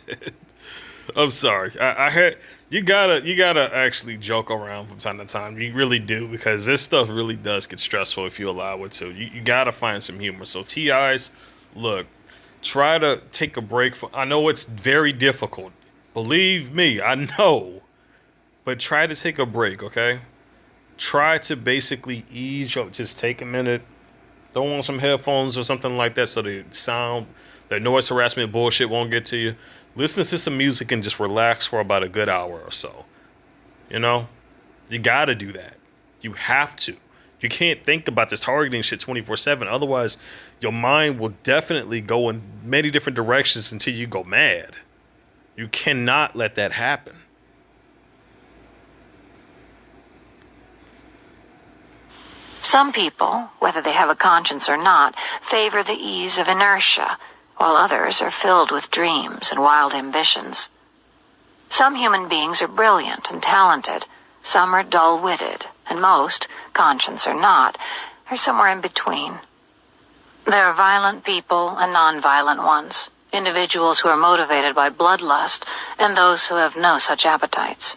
I'm sorry. You gotta actually joke around from time to time. You really do, because this stuff really does get stressful if you allow it to. You gotta find some humor. So TIs, look, try to take a break. I know it's very difficult. Believe me, I know. But try to take a break, okay? Try to basically ease up. Just take a minute. Throw on some headphones or something like that so the noise harassment bullshit won't get to you. Listen to some music and just relax for about a good hour or so. You gotta do that. You have to. You can't think about this targeting shit 24/7. Otherwise, your mind will definitely go in many different directions until you go mad. You cannot let that happen. Some people, whether they have a conscience or not, favor the ease of inertia, while others are filled with dreams and wild ambitions. Some human beings are brilliant and talented, some are dull-witted, and most, conscience or not, are somewhere in between. There are violent people and non-violent ones, individuals who are motivated by bloodlust and those who have no such appetites.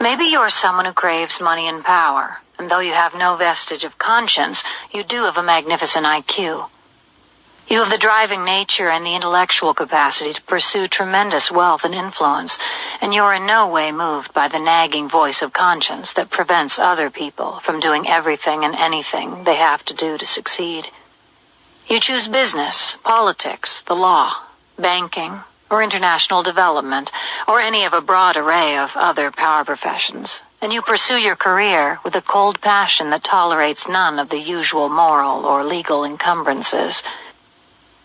Maybe you are someone who craves money and power, and though you have no vestige of conscience, you do have a magnificent IQ. You have the driving nature and the intellectual capacity to pursue tremendous wealth and influence, and you are in no way moved by the nagging voice of conscience that prevents other people from doing everything and anything they have to do to succeed. You choose business, politics, the law, banking, or international development, or any of a broad array of other power professions, and you pursue your career with a cold passion that tolerates none of the usual moral or legal encumbrances.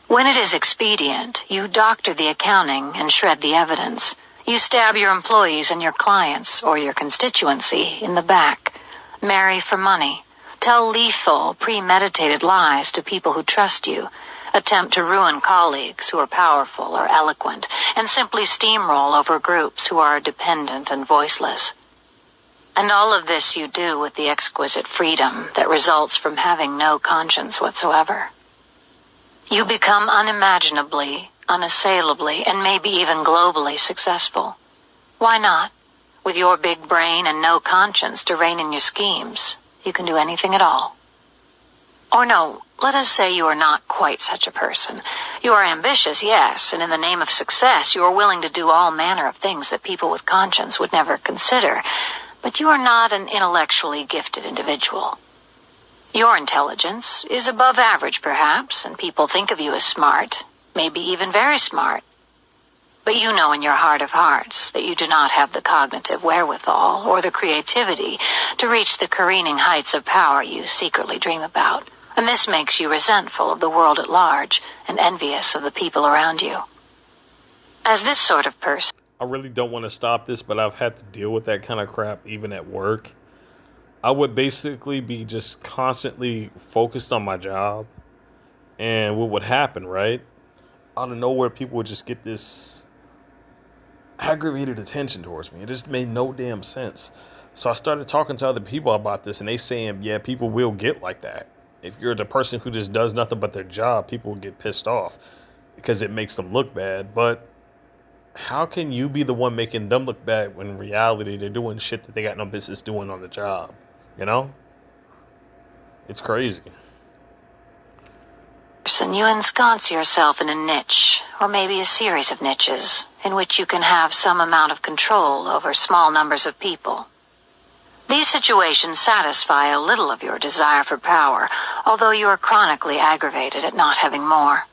When it is expedient, you doctor the accounting and shred the evidence. You stab your employees and your clients, or your constituency, in the back. Marry for money. Tell lethal, premeditated lies to people who trust you. Attempt to ruin colleagues who are powerful or eloquent, and simply steamroll over groups who are dependent and voiceless. And all of this you do with the exquisite freedom that results from having no conscience whatsoever. You become unimaginably, unassailably, and maybe even globally successful. Why not? With your big brain and no conscience to rein in your schemes, you can do anything at all. Or no, let us say you are not quite such a person. You are ambitious, yes, and in the name of success you are willing to do all manner of things that people with conscience would never consider, but you are not an intellectually gifted individual. Your intelligence is above average, perhaps, and people think of you as smart, maybe even very smart. But you know in your heart of hearts that you do not have the cognitive wherewithal or the creativity to reach the careening heights of power you secretly dream about. And this makes you resentful of the world at large and envious of the people around you. As this sort of person, I really don't want to stop this, but I've had to deal with that kind of crap even at work. I would basically be just constantly focused on my job. And what would happen, right? Out of nowhere, people would just get this aggravated attention towards me. It just made no damn sense. So I started talking to other people about this, and they saying, yeah, people will get like that. If you're the person who just does nothing but their job, people will get pissed off because it makes them look bad. But how can you be the one making them look bad when in reality they're doing shit that they got no business doing on the job? You know? It's crazy. you ensconce yourself in a niche, or maybe a series of niches, in which you can have some amount of control over small numbers of people. These situations satisfy a little of your desire for power, although you are chronically aggravated at not having more.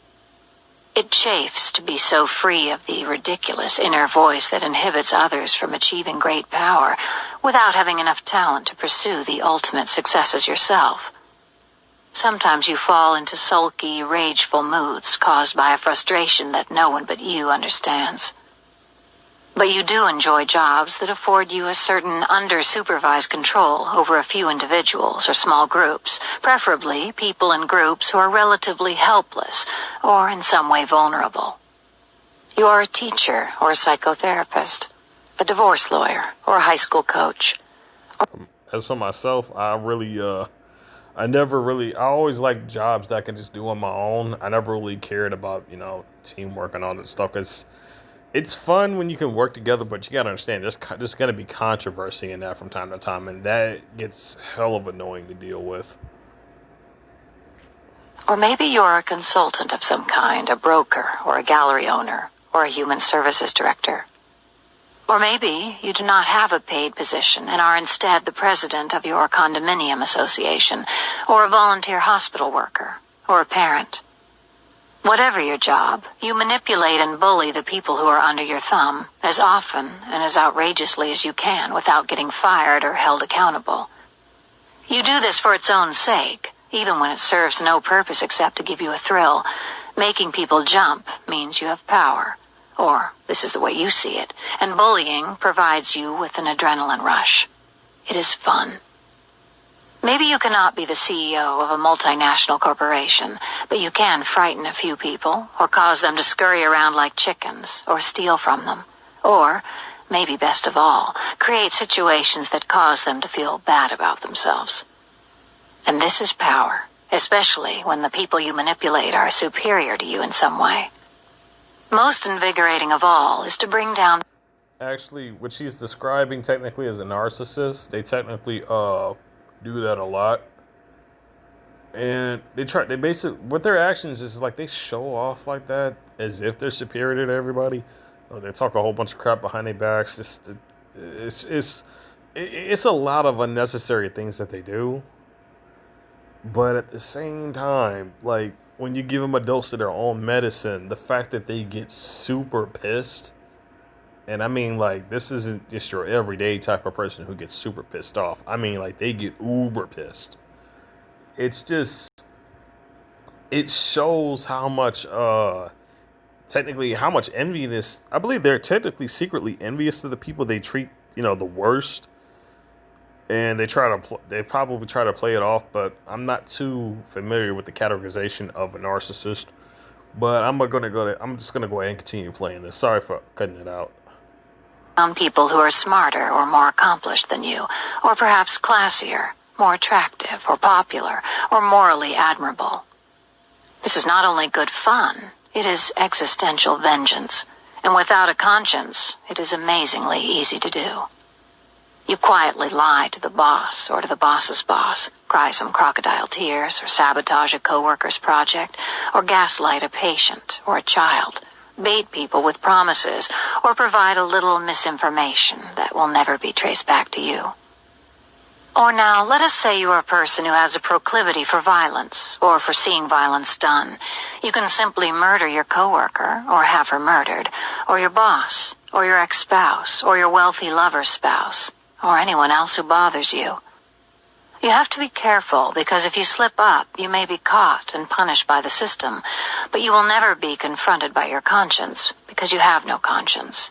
It chafes to be so free of the ridiculous inner voice that inhibits others from achieving great power without having enough talent to pursue the ultimate successes yourself. Sometimes you fall into sulky, rageful moods caused by a frustration that no one but you understands. But you do enjoy jobs that afford you a certain under-supervised control over a few individuals or small groups, preferably people in groups who are relatively helpless or in some way vulnerable. You are a teacher or a psychotherapist, a divorce lawyer or a high school coach. As for myself, I always liked jobs that I can just do on my own. I never really cared about, teamwork and all that stuff, because it's fun when you can work together, but you gotta understand, there's gonna be controversy in that from time to time, and that gets hell of annoying to deal with. Or maybe you're a consultant of some kind, a broker or a gallery owner or a human services director. Or maybe you do not have a paid position and are instead the president of your condominium association, or a volunteer hospital worker, or a parent. Whatever your job, you manipulate and bully the people who are under your thumb as often and as outrageously as you can without getting fired or held accountable. You do this for its own sake, even when it serves no purpose except to give you a thrill. Making people jump means you have power. Or, this is the way you see it, and bullying provides you with an adrenaline rush. It is fun. Maybe you cannot be the CEO of a multinational corporation, but you can frighten a few people, or cause them to scurry around like chickens, or steal from them. Or, maybe best of all, create situations that cause them to feel bad about themselves. And this is power, especially when the people you manipulate are superior to you in some way. Most invigorating of all is to bring down... Actually, what she's describing technically as a narcissist, they technically do that a lot. And they basically, with their actions is like they show off like that as if they're superior to everybody. They talk a whole bunch of crap behind their backs. It's a lot of unnecessary things that they do. But at the same time, like, when you give them a dose of their own medicine, the fact that they get super pissed, and I mean, like, this isn't just your everyday type of person who gets super pissed off. I mean, like, they get uber pissed. It's just, it shows how much, technically, how much envious, I believe they're technically secretly envious of the people they treat, the worst. And they probably try to play it off, but I'm not too familiar with the categorization of a narcissist. But I'm just gonna go ahead and continue playing this. Sorry for cutting it out. around people who are smarter or more accomplished than you, or perhaps classier, more attractive or popular, or morally admirable. This is not only good fun, it is existential vengeance, and without a conscience, it is amazingly easy to do. You quietly lie to the boss or to the boss's boss, cry some crocodile tears, or sabotage a coworker's project, or gaslight a patient or a child, bait people with promises, or provide a little misinformation that will never be traced back to you. Or now, let us say you are a person who has a proclivity for violence, or for seeing violence done. You can simply murder your coworker, or have her murdered, or your boss, or your ex-spouse, or your wealthy lover's spouse, or anyone else who bothers you. You have to be careful, because if you slip up, you may be caught and punished by the system, but you will never be confronted by your conscience, because you have no conscience.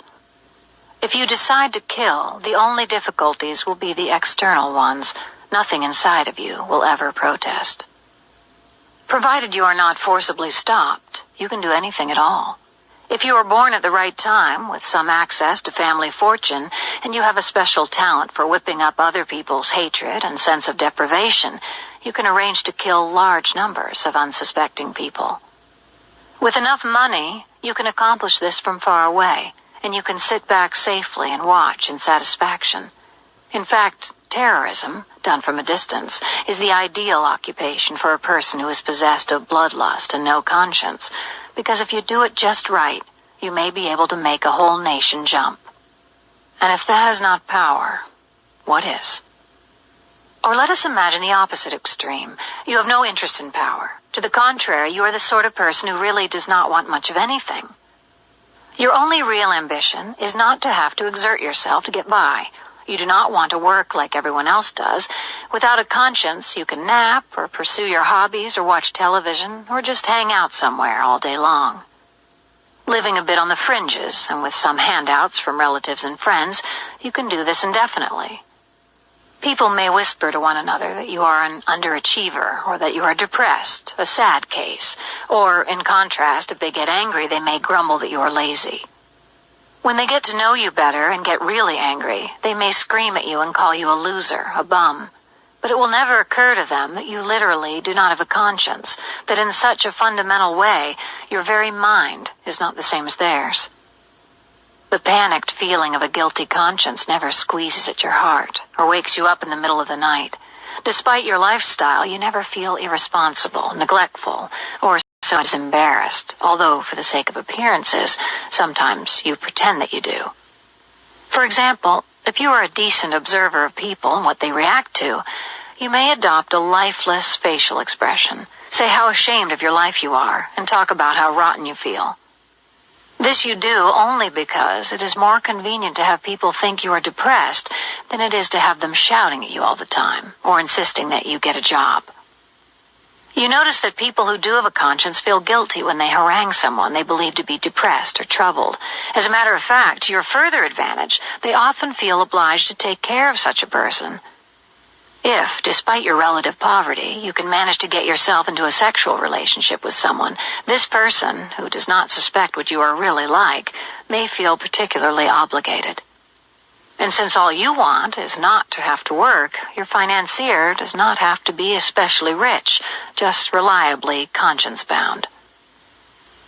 If you decide to kill, the only difficulties will be the external ones. Nothing inside of you will ever protest. Provided you are not forcibly stopped, you can do anything at all. If you were born at the right time, with some access to family fortune, and you have a special talent for whipping up other people's hatred and sense of deprivation, you can arrange to kill large numbers of unsuspecting people. With enough money, you can accomplish this from far away, and you can sit back safely and watch in satisfaction. In fact, terrorism, done from a distance, is the ideal occupation for a person who is possessed of bloodlust and no conscience, because if you do it just right, you may be able to make a whole nation jump. And if that is not power, what is? Or let us imagine the opposite extreme. You have no interest in power. To the contrary, you are the sort of person who really does not want much of anything. Your only real ambition is not to have to exert yourself to get by. You do not want to work like everyone else does. Without a conscience, you can nap, or pursue your hobbies, or watch television, or just hang out somewhere all day long. Living a bit on the fringes, and with some handouts from relatives and friends, you can do this indefinitely. People may whisper to one another that you are an underachiever, or that you are depressed, a sad case, or, in contrast, if they get angry, they may grumble that you are lazy. When they get to know you better and get really angry, they may scream at you and call you a loser, a bum. But it will never occur to them that you literally do not have a conscience, that in such a fundamental way, your very mind is not the same as theirs. The panicked feeling of a guilty conscience never squeezes at your heart or wakes you up in the middle of the night. Despite your lifestyle, you never feel irresponsible, neglectful, or so as embarrassed, although for the sake of appearances, sometimes you pretend that you do. For example, if you are a decent observer of people and what they react to, you may adopt a lifeless facial expression, say how ashamed of your life you are, and talk about how rotten you feel. This you do only because it is more convenient to have people think you are depressed than it is to have them shouting at you all the time, or insisting that you get a job. You notice that people who do have a conscience feel guilty when they harangue someone they believe to be depressed or troubled. As a matter of fact, to your further advantage, they often feel obliged to take care of such a person. If, despite your relative poverty, you can manage to get yourself into a sexual relationship with someone, this person, who does not suspect what you are really like, may feel particularly obligated. And since all you want is not to have to work, your financier does not have to be especially rich, just reliably conscience-bound.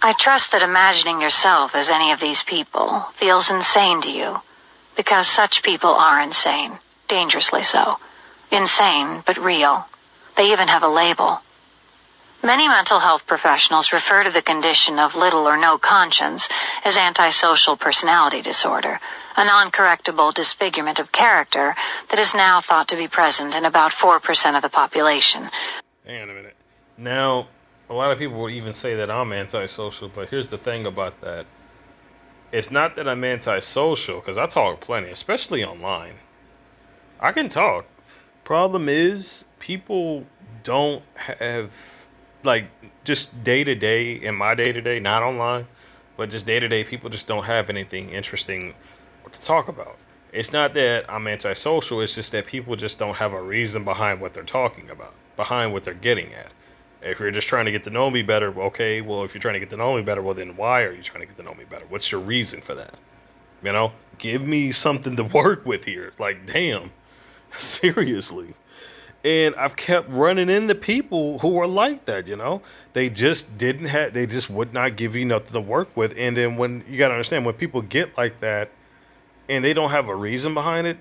I trust that imagining yourself as any of these people feels insane to you, because such people are insane, dangerously so. Insane, but real. They even have a label. Many mental health professionals refer to the condition of little or no conscience as antisocial personality disorder, a non-correctable disfigurement of character that is now thought to be present in about 4% of the population. Hang on a minute. Now, a lot of people will even say that I'm antisocial, but here's the thing about that. It's not that I'm antisocial, because I talk plenty, especially online. I can talk. Problem is, people don't have, like, just day-to-day, in my day-to-day, not online, but just day-to-day, people just don't have anything interesting to talk about. It's not that I'm antisocial, it's just that people just don't have a reason behind what they're talking about, behind what they're getting at. If you're just trying to get to know me better, okay, well, if you're trying to get to know me better, well, then why are you trying to get to know me better? What's your reason for that? You know, give me something to work with here. Like, damn, seriously. And I've kept running into people who are like that, you know. They just didn't have, they just would not give you nothing to work with. And then when, you got to understand, when people get like that and they don't have a reason behind it,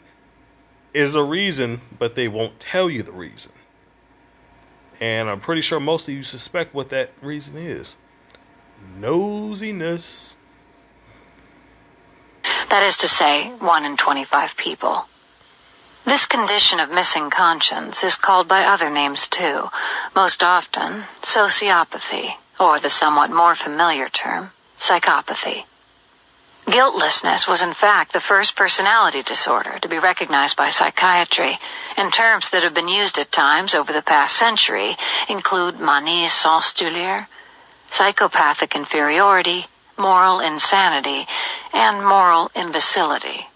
is a reason, but they won't tell you the reason. And I'm pretty sure most of you suspect what that reason is. Nosiness. That is to say, 1 in 25 people. This condition of missing conscience is called by other names too, most often sociopathy, or the somewhat more familiar term, psychopathy. Guiltlessness was in fact the first personality disorder to be recognized by psychiatry, and terms that have been used at times over the past century include manie sans douleur, psychopathic inferiority, moral insanity, and moral imbecility.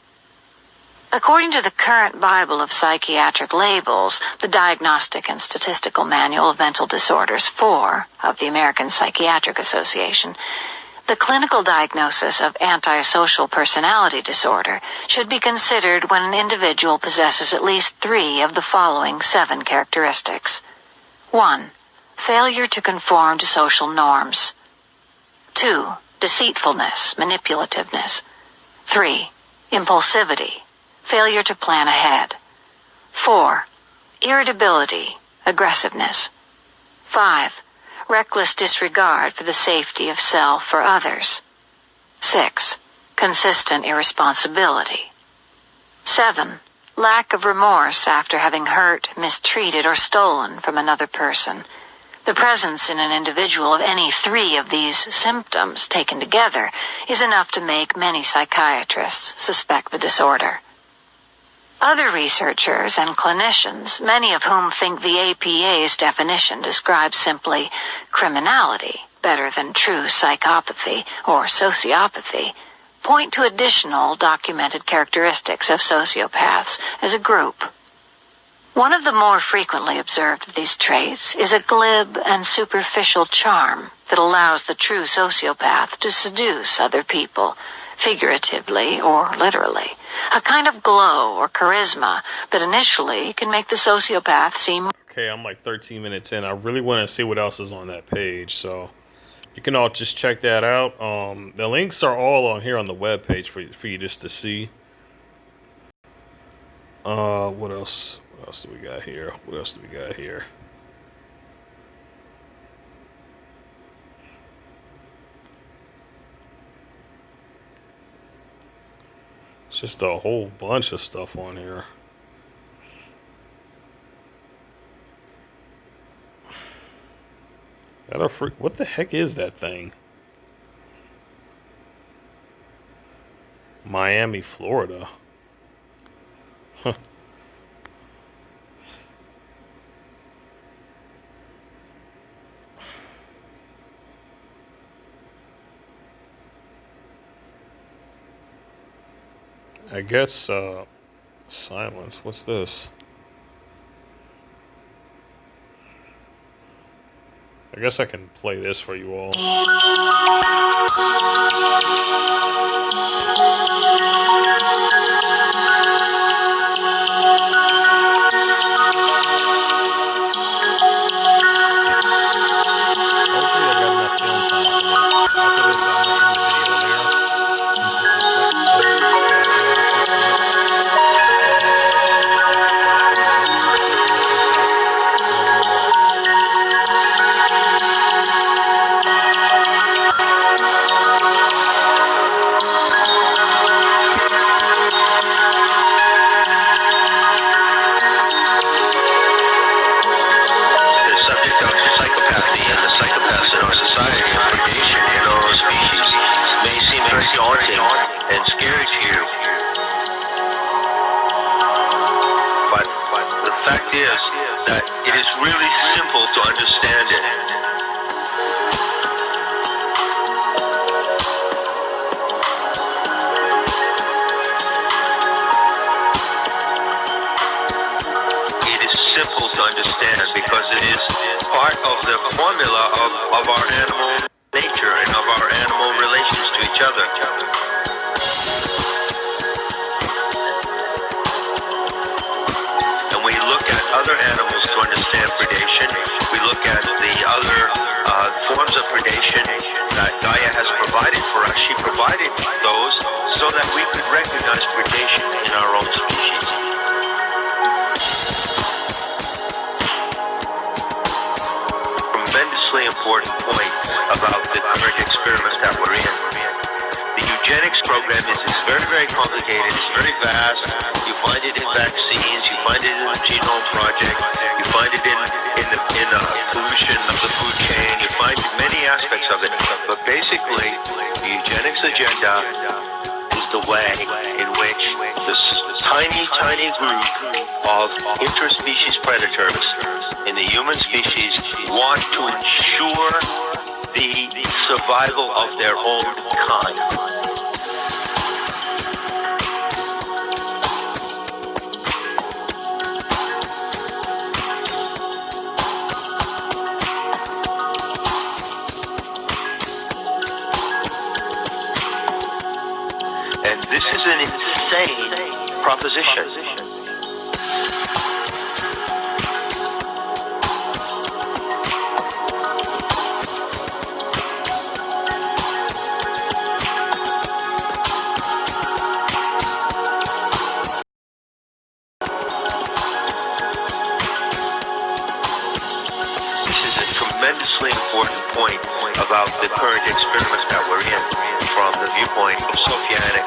According to the current Bible of Psychiatric Labels, the Diagnostic and Statistical Manual of Mental Disorders 4 of the American Psychiatric Association, the clinical diagnosis of antisocial personality disorder should be considered when an individual possesses at least 3 of the following 7 characteristics. 1. Failure to conform to social norms. 2. Deceitfulness, manipulativeness. 3. Impulsivity, failure to plan ahead. 4. Irritability, aggressiveness. 5. Reckless disregard for the safety of self or others. 6. Consistent irresponsibility. 7. Lack of remorse after having hurt, mistreated, or stolen from another person. The presence in an individual of any 3 of these symptoms taken together is enough to make many psychiatrists suspect the disorder. Other researchers and clinicians, many of whom think the APA's definition describes simply criminality better than true psychopathy or sociopathy, point to additional documented characteristics of sociopaths as a group. One of the more frequently observed of these traits is a glib and superficial charm that allows the true sociopath to seduce other people, figuratively or literally. A kind of glow or charisma that initially can make the sociopath seem... Okay, I'm like 13 minutes in. I really want to see what else is on that page, so you can all just check that out. The links are all on here on the webpage for you just to see. What else? What else do we got here? What else do we got here? It's just a whole bunch of stuff on here. What the heck is that thing? Miami, Florida. Huh. I guess, silence. What's this? I guess I can play this for you all. Is that it is really simple to understand it. It is simple to understand because it is part of the formula of our animal nature and of our animal relations to each other. has provided for us. She provided those so that we could recognize predation in our own species. Tremendously important point about the current experiments that we're in. The eugenics program is very, very complicated. It's very vast. You find it in vaccines. You find it in the Genome Project. You find it in the pollution of the food chain. You find many aspects of it. But basically, the eugenics agenda is the way in which this tiny, tiny group of interspecies predators in the human species want to ensure the survival of their own kind. And this is an insane proposition. Tremendously important point about the current experiments that we're in from the viewpoint of Sophianic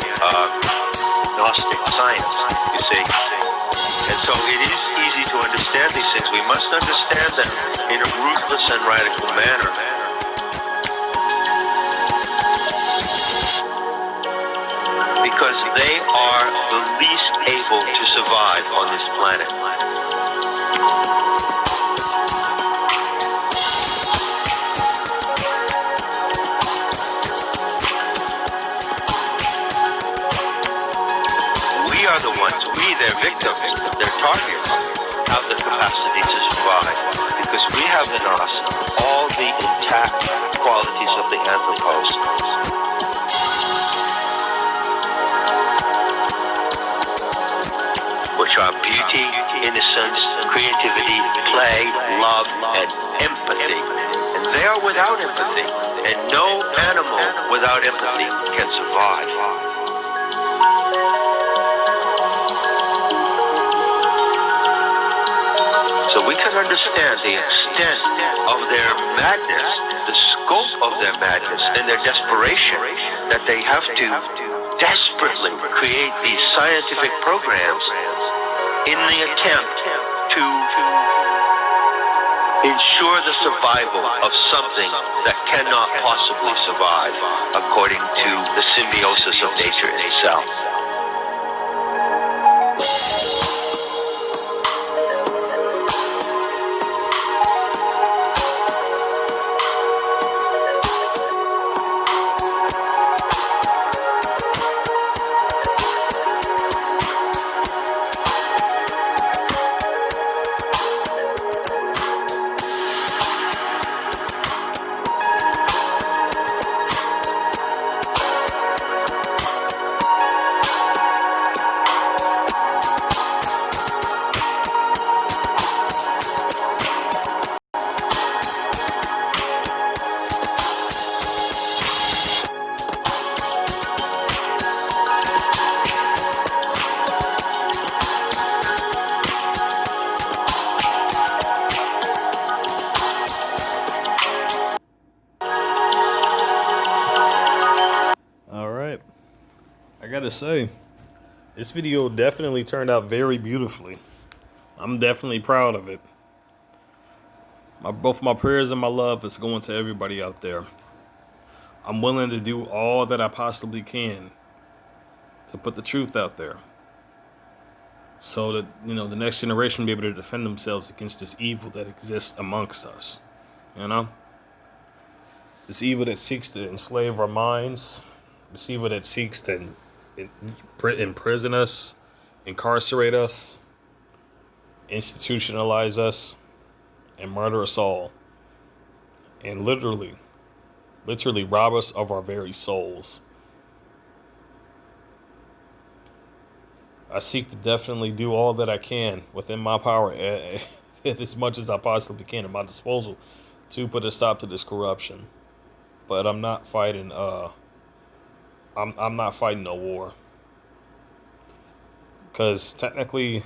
Gnostic science, you see. And so it is easy to understand these things. We must understand them in a ruthless and radical manner. Because they are the least able to survive on this planet. Are the ones, their victims, their targets, have the capacity to survive because we have in us all the intact qualities of the anthropos. Which are beauty, innocence, creativity, play, love, and empathy. And they are without empathy, and no animal without empathy can survive. So we can understand the extent of their madness, the scope of their madness, and their desperation that they have to desperately create these scientific programs in the attempt to ensure the survival of something that cannot possibly survive according to the symbiosis of nature itself. I gotta say, this video definitely turned out very beautifully. I'm definitely proud of it. Both my prayers and my love is going to everybody out there. I'm willing to do all that I possibly can to put the truth out there, so that, the next generation will be able to defend themselves against this evil that exists amongst us. This evil that seeks to enslave our minds, this evil that seeks to imprison us, incarcerate us, institutionalize us, and murder us all, and literally rob us of our very souls. I seek to definitely do all that I can within my power, as much as I possibly can at my disposal, to put a stop to this corruption. but I'm not fighting. I'm not fighting no war, because technically,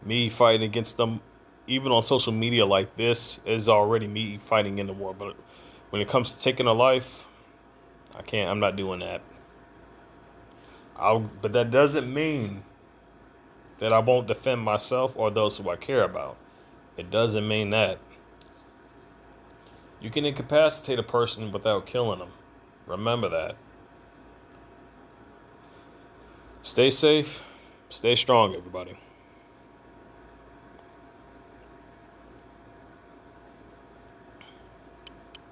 me fighting against them, even on social media like this, is already me fighting in the war. But when it comes to taking a life, I can't. I'm not doing that. But that doesn't mean that I won't defend myself or those who I care about. It doesn't mean that. You can incapacitate a person without killing them. Remember that. Stay safe. Stay strong, everybody.